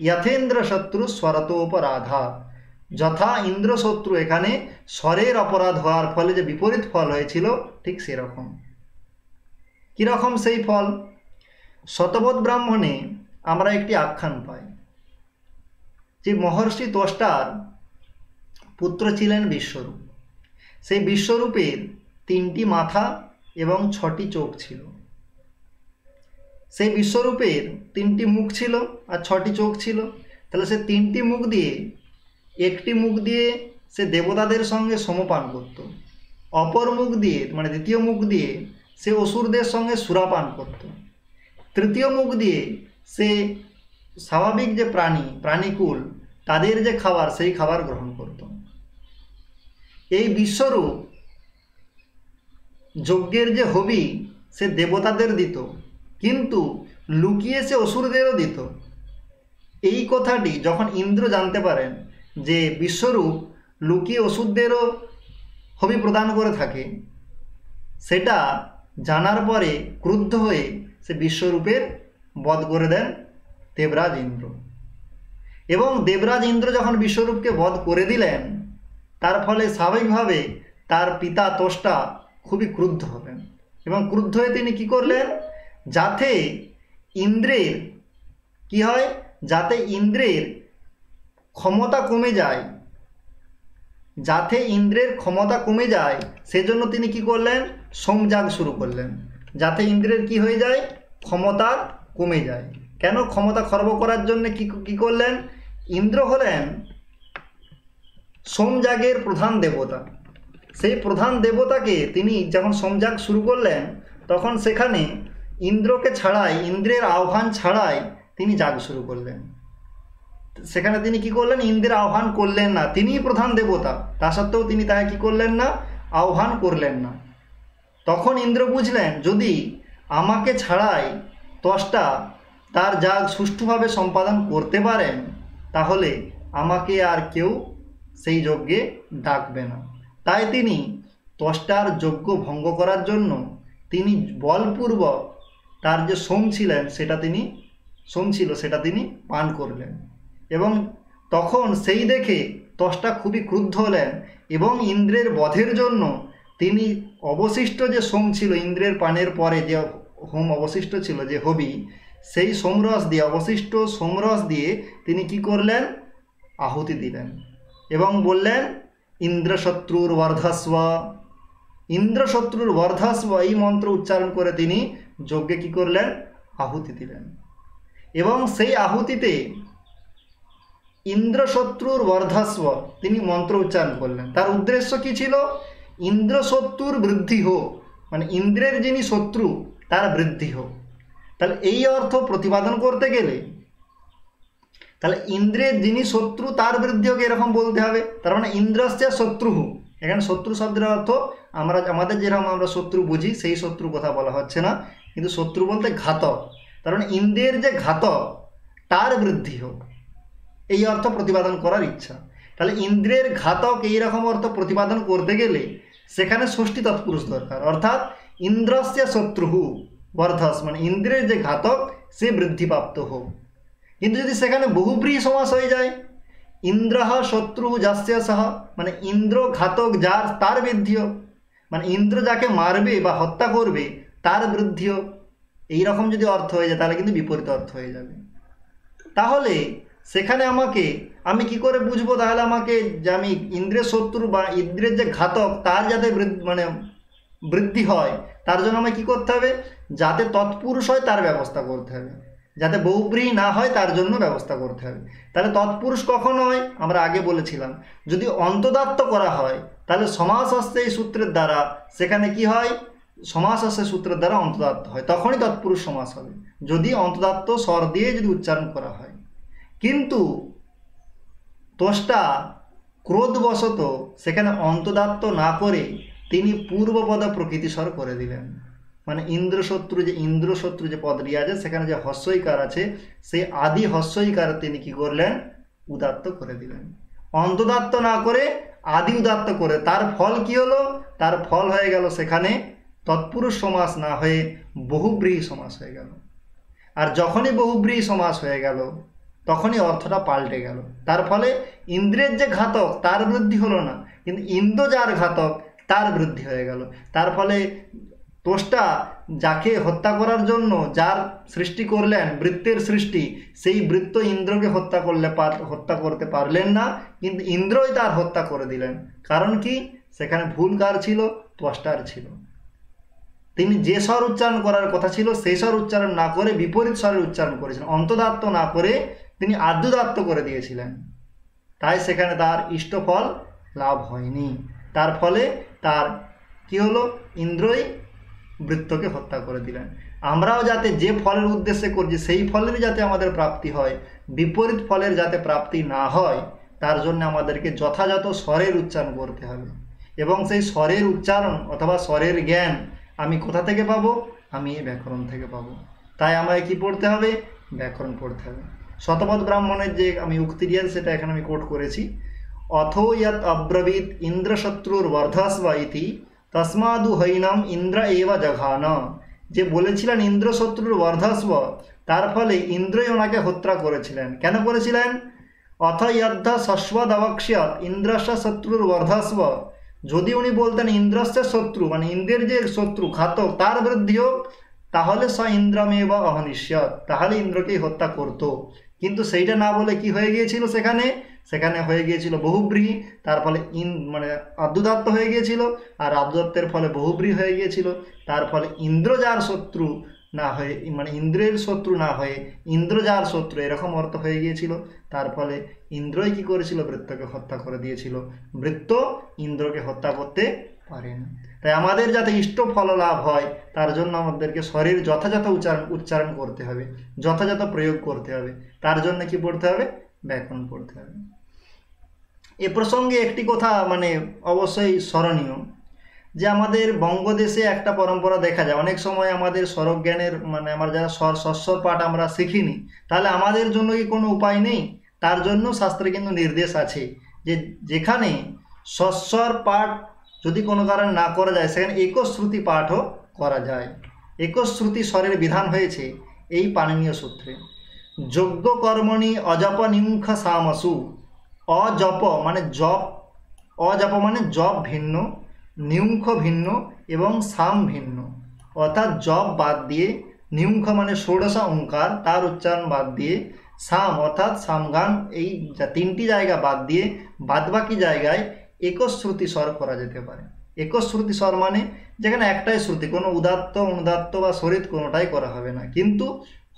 যথেন্দ্র শত্রু স্বরতোপরাধা, যথা ইন্দ্র শত্রু এখানে স্বরের অপরাধ হওয়ার ফলে যে বিপরীত ফল হয়েছিল ঠিক সেরকম। কীরকম সেই ফল? শতপথ ব্রাহ্মণে আমরা একটি আখ্যান পাই যে মহর্ষি ত্বষ্টার পুত্র ছিলেন বিশ্বরূপ। সেই বিশ্বরূপের 3টি মাথা এবং 6টি চোখ ছিল। সেই বিশ্বরূপের 3টি মুখ ছিল আর 6টি চোখ ছিল। তাহলে সে 3টি মুখ দিয়ে, একটি মুখ দিয়ে সে দেবতাদের সঙ্গে সমপান করত, অপর মুখ দিয়ে মানে দ্বিতীয় মুখ দিয়ে সে অসুরদের সঙ্গে সুরাপান করত, তৃতীয় মুখ দিয়ে সে স্বাভাবিক যে প্রাণীকুল তাদের যে খাবার সেই খাবার গ্রহণ করত। এই বিশ্বরূপ যজ্ঞের যে হবি সে দেবতাদের দিত, কিন্তু লুকিয়ে সে অসুরদেরও দিত। এই কথাটি যখন ইন্দ্র জানতে পারেন যে বিশ্বরূপ লুকিয়ে অসুরদেরও হবি প্রদান করে থাকে, সেটা জানার পরে ক্রুদ্ধ হয়ে সে বিশ্বরূপের বধ করে দেন দেবরাজ ইন্দ্র। এবং দেবরাজ ইন্দ্র যখন বিশ্বরূপকে বধ করে দিলেন, তার ফলে স্বাভাবিকভাবে তার পিতা ত্বষ্টা খুবই ক্রুদ্ধ হলেন, এবং ক্রুদ্ধ হয়ে তিনি কী করলেন, যাতে ইন্দ্রের কি হয়, যাতে ইন্দ্রের ক্ষমতা কমে যায়, সেজন্য তিনি কি করলেন, সোমযাগ শুরু করলেন, যাতে ইন্দ্রের কি হয়ে যায়, ক্ষমতা কমে যায়। কেন? ক্ষমতা খর্ব করার জন্য কি করলেন? ইন্দ্র হলেন সোমযাগের প্রধান দেবতা। সেই প্রধান দেবতাকে তিনি যখন সোমযাগ শুরু করলেন, তখন সেখানে ইন্দ্রকে ছাড়াই, ইন্দ্রের আহ্বান ছাড়াই তিনি যাগ শুরু করলেন। সেখানে তিনি কি করলেন? ইন্দ্রের আহ্বান করলেন না, তিনিই প্রধান দেবতা, তা সত্ত্বেও তিনি তাকে কি করলেন না? আহ্বান করলেন না। তখন ইন্দ্র বুঝলেন, যদি আমাকে ছাড়াই ত্বষ্টা তার যাগ সুষ্ঠুভাবে সম্পাদন করতে পারেন, তাহলে আমাকে আর কেউ সেই যজ্ঞে ডাকবে না। তাই তিনি ত্বষ্টার যজ্ঞ ভঙ্গ করার জন্য তিনি বলপূর্বক তার যে সোম ছিলেন সেটা তিনি পান করলেন। এবং তখন সেই দেখে ত্বষ্টা খুবই ক্রুদ্ধ হলেন এবং ইন্দ্রের বধের জন্য তিনি অবশিষ্ট যে সোম ছিল, ইন্দ্রের পানের পরে যে হোম অবশিষ্ট ছিল, যে হবি, সেই সোমরস দিয়ে, অবশিষ্ট সোমরস দিয়ে তিনি কি করলেন? আহুতি দিলেন এবং বললেন, ইন্দ্রশত্রুর বর্ধস্ব, ইন্দ্রশত্রুর বর্ধস্ব, এই মন্ত্র উচ্চারণ করে তিনি যজ্ঞে কি করলেন? আহুতি দিলেন। এবং সেই আহুতিতে ইন্দ্রশত্রুর বর্ধস্ব তিনি মন্ত্র উচ্চারণ করলেন। তার উদ্দেশ্য কি ছিল? ইন্দ্রশত্রুর বৃদ্ধি হোক, মানে ইন্দ্রের যিনি শত্রু তার বৃদ্ধি হোক। তাহলে এই অর্থ প্রতিপাদন করতে গেলে তাহলে ইন্দ্রের যিনি শত্রু তার বৃদ্ধি হোক, এরকম বলতে হবে। তার মানে ইন্দ্রস্য শত্রু, এখানে শত্রু শব্দের অর্থ আমাদের যেরকম আমরা শত্রু বুঝি সেই শত্রু কথা বলা হচ্ছে না, কিন্তু শত্রু বলতে ঘাতক। তার মানে ইন্দ্রের যে ঘাতক তার বৃদ্ধি হোক, এই অর্থ প্রতিপাদন করার ইচ্ছা। তাহলে ইন্দ্রের ঘাতক এইরকম অর্থ প্রতিপাদন করতে গেলে সেখানে ষষ্ঠী তৎপুরুষ দরকার, অর্থাৎ ইন্দ্রস্য শত্রু বর্ধস, মানে ইন্দ্রের যে ঘাতক সে বৃদ্ধিপ্রাপ্ত হোক। কিন্তু যদি সেখানে বহুব্রীহি সমাস হয়ে যায়, ইন্দ্রঃ শত্রু যাস্য সহ, মানে ইন্দ্র ঘাতক যার, তার বৃদ্ধি হোক, মানে ইন্দ্র যাকে মারবে বা হত্যা করবে তার বৃদ্ধি হোক, এইরকম যদি অর্থ হয়ে যায় তাহলে কিন্তু বিপরীত অর্থ হয়ে যাবে। তাহলে সেখানে আমি কি করে বুঝবো তাহলে আমাকে যে আমি ইন্দ্রের শত্রু বা ইন্দ্রের যে ঘাতক তার যাতে বৃদ্ধি হয়, তার জন্য আমাকে কি করতে হবে? যাতে তৎপুরুষ হয় তার ব্যবস্থা করতে হবে, যাতে বহুব্রীহি না হয় তার জন্য ব্যবস্থা করতে হবে। তাহলে তৎপুরুষ কখন হয়? আমরা আগে বলেছিলাম, যদি অন্তদাত্ত করা হয় তাহলে সমাস আসছে এই সূত্রের দ্বারা, সেখানে কি হয়? সমাস আসছে সূত্রের দ্বারা অন্তদাত্ত হয়, তখনই তৎপুরুষ সমাস হবে, যদি অন্তদাত্ত স্বর দিয়ে যদি উচ্চারণ করা হয়। কিন্তু ত্বষ্টা ক্রোধবশত সেখানে অন্তদাত্ত না করে তিনি পূর্বপদ প্রকৃতিস্বর করে দিলেন। মানে ইন্দ্রশত্রু যে পদটি আছে সেখানে যে হস্যইকার আছে, সেই আদি হস্যইকার তিনি কি করলেন? উদাত্ত করে দিলেন। অন্তদাত্ত না করে আদি উদাত্ত করে, তার ফল কি হলো? তার ফল হয়ে গেল সেখানে তৎপুরুষ সমাস না হয়ে বহুব্রীহি সমাস হয়ে গেল। আর যখনই বহুব্রীহি সমাস হয়ে গেল তখনই অর্থটা পাল্টে গেল। তার ফলে ইন্দ্রের যে ঘাতক তার বৃদ্ধি হলো না, কিন্তু ইন্দ্র যার ঘাতক তার বৃদ্ধি হয়ে গেল। তার ফলে ত্বষ্টা যাকে হত্যা করার জন্য যার সৃষ্টি করলেন, বৃত্তের সৃষ্টি, সেই বৃত্ত ইন্দ্রকে হত্যা করতে পারলেন না, কিন্তু ইন্দ্রই তার হত্যা করে দিলেন। কারণ কি? সেখানে ভুল কার ছিল? ত্বষ্টার ছিল। তিনি যে স্বর উচ্চারণ করার কথা ছিল সেই স্বর উচ্চারণ না করে বিপরীত স্বরের উচ্চারণ করেছিলেন, অন্তদাত্ত না করে তিনি আদ্যদাত্ত করে দিয়েছিলেন। তাই সেখানে তার ইষ্টফল লাভ হয়নি। তার ফলে তার কি হলো? ইন্দ্রই বৃত্তকে হত্যা করে দিলেন। আমরাও যাতে যে ফলের উদ্দেশ্যে করছি সেই ফলেরই যাতে আমাদের প্রাপ্তি হয়, বিপরীত ফলের যাতে প্রাপ্তি না হয়, তার জন্য আমাদেরকে যথাযথ স্বরের উচ্চারণ করতে হবে। এবং সেই স্বরের উচ্চারণ অথবা স্বরের জ্ঞান আমি কোথা থেকে পাবো? আমি এই ব্যাকরণ থেকে পাবো। তাই আমায় কি পড়তে হবে? ব্যাকরণ পড়তে হবে। শতপথ ব্রাহ্মণের যে আমি উক্তিটি আছে সেটা এখানে আমি কোট করেছি। অথো ইয়ৎ অব্রবীত ইন্দ্রশত্রুর বর্ধস্ব ইতি তস্মাদু হৈনম ইন্দ্র এব জঘান। যে বলেছিলেন ইন্দ্রশত্রুর বর্ধস্ব, তার ফলে ইন্দ্রই ওনাকে হত্যা করেছিলেন। কেন করেছিলেন? অথ ইয়দ্ধ শস্বদবক্ষ্যৎ ইন্দ্রস্য শত্রুর বর্ধস্ব, যদি উনি বলতেন ইন্দ্রস্য শত্রু, মানে ইন্দ্রের যে শত্রু ঘাতক তার বৃদ্ধি হোক, তাহলে স ইন্দ্রমেব অহনিষ্যৎ, তাহলে ইন্দ্রকেই হত্যা করত। কিন্তু সেইটা না বলে কি হয়ে গিয়েছিল? সেখানে সেখানে হয়ে গিয়েছিল বহুব্রীহি, তার ফলে মানে আদ্যুদাত্ত হয়ে গিয়েছিল, আর আদ্যুদাত্তের ফলে বহুব্রীহি হয়ে গিয়েছিল। তার ফলে ইন্দ্র যার শত্রু না হয়ে, মানে ইন্দ্রের শত্রু না হয়ে ইন্দ্র যার শত্রু, এরকম অর্থ হয়ে গিয়েছিল। তার ফলে ইন্দ্রই কি করেছিল, বৃত্তকে হত্যা করে দিয়েছিল। বৃত্ত ইন্দ্রকে হত্যা করতে পারে না। তাই আমাদের যাতে ইষ্ট ফল লাভ হয় তার জন্য আমাদেরকে স্বরের যথাযথ উচ্চারণ করতে হবে, যথাযথ প্রয়োগ করতে হবে। তার জন্য কি পড়তে হবে, ব্যাকরণ পড়তে হবে। এ প্রসঙ্গে একটি কথা মানে অবশ্যই স্মরণীয়, যে আমাদের বঙ্গদেশে একটা পরম্পরা দেখা যায়, অনেক সময় আমাদের স্বরজ্ঞানের জ্ঞানের মানে আমরা যারা স্বস্বর পাঠ আমরা শিখিনি, তাহলে আমাদের জন্য কি কোনো উপায় নেই? তার জন্য শাস্ত্রে কিন্তু নির্দেশ আছে যে যেখানে স্বস্বর পাঠ যদি কোনো কারণে না করা যায়, সেখানে একশ্রুতি পাঠও করা যায়। একশ্রুতি স্বরের বিধান হয়েছে এই পাণিনীয় সূত্রে। যজ্ঞ কর্মণি অজপ নিমুখ সামসু। অজপ মানে জপ, অজপ মানে জপ ভিন্ন, নিউঙ্খ ভিন্ন এবং সাম ভিন্ন। অর্থাৎ জপ বাদ দিয়ে, নিউঙ্খ মানে ষোড়শা ওঙ্কার তার উচ্চারণ বাদ দিয়ে, সাম অর্থাৎ সামগান এই তিনটি জায়গা বাদ দিয়ে বাদবাকি জায়গায় একশ্রুতি স্বর করা যেতে পারে। একশ্রুতি স্বর মানে যেখানে একটাই শ্রুতি, কোনো উদাত্ত অনুদাত্ত বা স্বরিত কোনোটাই করা হবে না, কিন্তু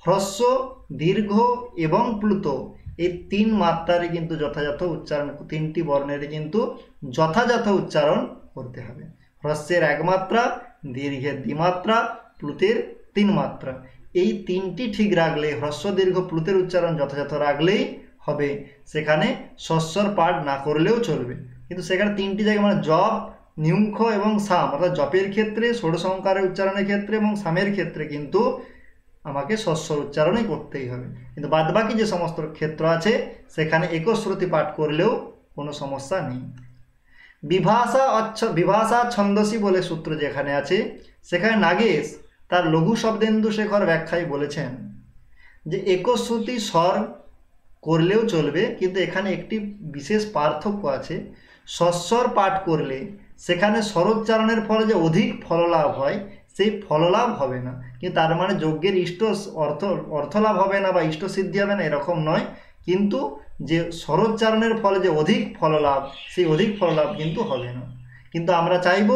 হ্রস্ব দীর্ঘ এবং প্লুত এই তিন মাত্রারই কিন্তু যথাযথ উচ্চারণ, তিনটি বর্ণেরই কিন্তু যথাযথ উচ্চারণ করতে হবে। হ্রস্বের এক মাত্রা, দীর্ঘের দ্বিমাত্রা, প্লুতের তিন মাত্রা, এই তিনটি ঠিক রাখলে, হ্রস্ব দীর্ঘ প্লুতের উচ্চারণ যথাযথ রাখলেই হবে। সেখানে স্বস্বর পাঠ না করলেও চলবে, কিন্তু সেখানে তিনটি জায়গা মানে জপ, নিউঙ্খ এবং সাম, অর্থাৎ জপের ক্ষেত্রে, ষোড়শঙ্কারের উচ্চারণের ক্ষেত্রে এবং সামের ক্ষেত্রে কিন্তু আমাকে স্বস্বর উচ্চারণই করতেই হবে। কিন্তু বাদবাকি যে সমস্ত ক্ষেত্র আছে সেখানে একশ্রুতি পাঠ করলেও কোনো সমস্যা নেই। বিভাষা ছন্দসী বলে সূত্র যেখানে আছে, সেখানে নাগেশ তার লঘু শব্দেন্দু শেখর ব্যাখ্যায় বলেছেন যে একশ্রুতি স্বর করলেও চলবে, কিন্তু এখানে একটি বিশেষ পার্থক্য আছে। স্বস্বর পাঠ করলে সেখানে স্বরোচ্চারণের ফলে যে অধিক ফললাভ হয়, সেই ফললাভ হবে না। কিন্তু তার মানে যজ্ঞের ইষ্ট অর্থলাভ হবে না বা ইষ্ট সিদ্ধি হবে না এরকম নয়, কিন্তু যে স্বরোচ্চারণের ফলে যে অধিক ফললাভ, সেই অধিক ফললাভ কিন্তু হবে না। কিন্তু আমরা চাইব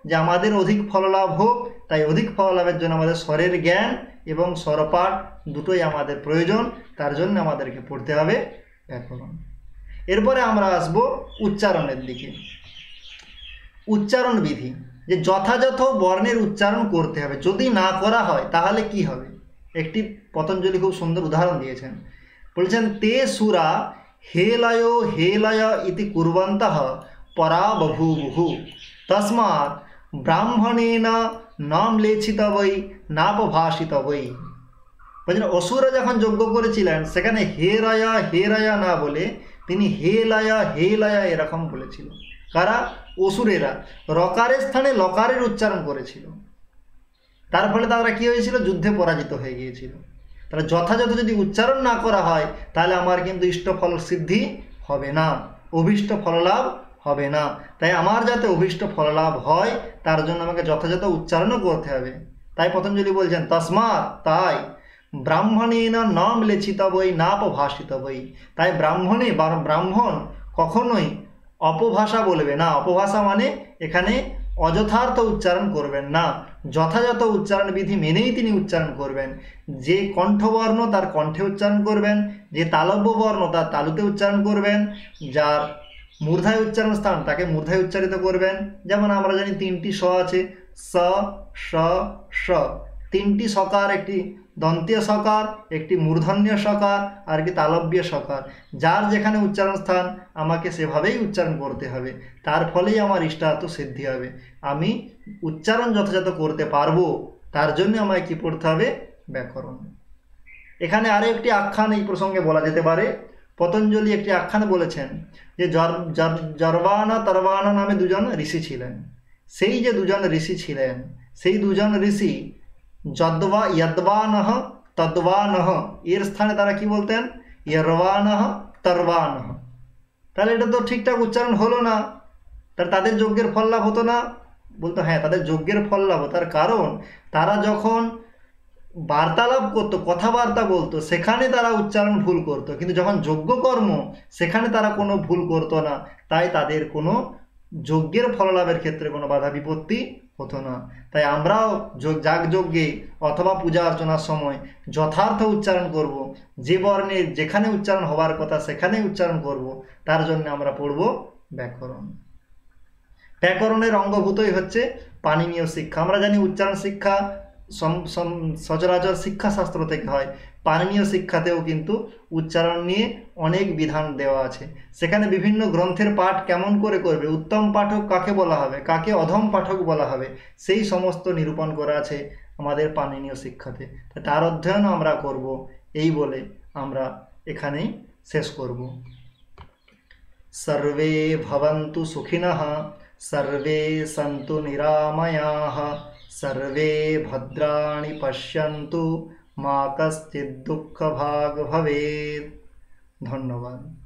যে আমাদের অধিক ফললাভ হোক, তাই অধিক ফললাভের জন্য আমাদের স্বরের জ্ঞান এবং স্বরপাঠ দুটোই আমাদের প্রয়োজন। তার জন্য আমাদেরকে পড়তে হবে ব্যাকরণ। এরপরে আমরা আসব উচ্চারণের দিকে। উচ্চারণ বিধি, যে যথাযথ বর্ণের উচ্চারণ করতে হবে, যদি না করা হয় তাহলে কি হবে? একটি পতঞ্জলি খুব সুন্দর উদাহরণ দিয়েছেন, বলছেন তে সুরা হেলয় হেলয় ইতি কুর্বন্তঃ পরা বভূবুঃ তস্মাৎ ব্রাহ্মণেন নাম লেছিতবৈ নাপভাষিতবৈ। বলছেন অসুরা যখন যজ্ঞ করেছিলেন সেখানে হে রায়া না বলে তিনি হে লয়া এরকম বলেছিল। কারা? অসুরেরা। রকারের স্থানে লকারের উচ্চারণ করেছিল, তার ফলে তারা কি হয়েছিল? যুদ্ধে পরাজিত হয়ে গিয়েছিল। তাহলে যথাযথ যদি উচ্চারণ না করা হয় তাহলে আমার কিন্তু ইষ্ট ফল সিদ্ধি হবে না, অভীষ্ট ফললাভ হবে না। তাই আমার যাতে অভীষ্ট ফললাভ হয় তার জন্য আমাকে যথাযথ উচ্চারণও করতে হবে। তাই পতঞ্জলি বলছেন তস্মাৎ, তাই ব্রাহ্মণেন নাম লেছিতবৈ নাপভাষিতবৈ। তাই ব্রাহ্মণ কখনোই অপভাষা বলবে না। অপভাষা মানে এখানে অযথার্থ উচ্চারণ করবেন না, যথাযথ উচ্চারণ বিধি মেনেই তিনি উচ্চারণ করবেন। যে কণ্ঠবর্ণ তার কণ্ঠে উচ্চারণ করবেন, যে তালব্য বর্ণ তার তালুতে উচ্চারণ করবেন, যার মূর্ধায় উচ্চারণ স্থান তাকে মূর্ধায় উচ্চারিত করবেন। যেমন আমরা জানি তিনটি স আছে, স স স, তিনটি সকার, একটি দন্তীয় সকার, একটি মূর্ধন্যীয় সকার আর একটি তালব্য সকার। যার যেখানে উচ্চারণ স্থান আমাকে সেভাবেই উচ্চারণ করতে হবে, তার ফলেই আমার ইষ্টার্থ সিদ্ধি হবে। আমি উচ্চারণ যথাযথ করতে পারবো, তার জন্য আমায় কি পড়তে হবে? ব্যাকরণ। এখানে আরও একটি আখ্যান এই প্রসঙ্গে বলা যেতে পারে। পতঞ্জলি একটি আখ্যান বলেছেন যে জর্বানা তর্বানা নামে দুজন ঋষি ছিলেন। সেই যে দুজন ঋষি ছিলেন, সেই দুজন ঋষি যদ্বানহ তদ্বানহ এর স্থানে তারা কি বলতেন? ইয়র্বানহ তর্বানহ। তাহলে এটা তো ঠিকঠাক উচ্চারণ হলো না, তাহলে তাদের যজ্ঞের ফল লাভ হতো না? বলতো হ্যাঁ, তাদের যজ্ঞের ফল লাভ হতো। তার কারণ তারা যখন বার্তালাপ করতো, কথাবার্তা বলতো, সেখানে তারা উচ্চারণ ভুল করতো, কিন্তু যখন যজ্ঞকর্ম সেখানে তারা কোনো ভুল করতো না, তাই তাদের কোনো যজ্ঞের ফললাভের ক্ষেত্রে কোনো বাধা বিপত্তি হতো না। তাই আমরাও যাগযজ্ঞে অথবা পূজা অর্চনার সময় যথার্থ উচ্চারণ করব, যে বর্ণে যেখানে উচ্চারণ হওয়ার কথা সেখানেই উচ্চারণ করব। তার জন্য আমরা পড়ব ব্যাকরণ। ব্যাকরণের অঙ্গভূতই হচ্ছে পাণিনীয় শিক্ষা। আমরা জানি উচ্চারণ শিক্ষা সচরাচর শিক্ষাশাস্ত্র থেকে হয়, পাণিনীয় শিক্ষাতেও কিন্তু উচ্চারণ নিয়ে অনেক বিধান দেওয়া আছে। সেখানে বিভিন্ন গ্রন্থের পাঠ কেমন করে করবে, উত্তম পাঠক কাকে বলা হবে, কাকে অধম পাঠক বলা হবে, সেই সমস্ত নিরূপণ করা আছে আমাদের পাণিনীয় শিক্ষাতে। তার অধ্যয়নও আমরা করব, এই বলে আমরা এখানেই শেষ করব। सर्वे भवन्तु सुखिनः, सर्वे सन्तु निरामयाः, सर्वे भद्राणि पश्यन्तु, मा कश्चित् दुःखभाग् भवेत्। धन्यवाद।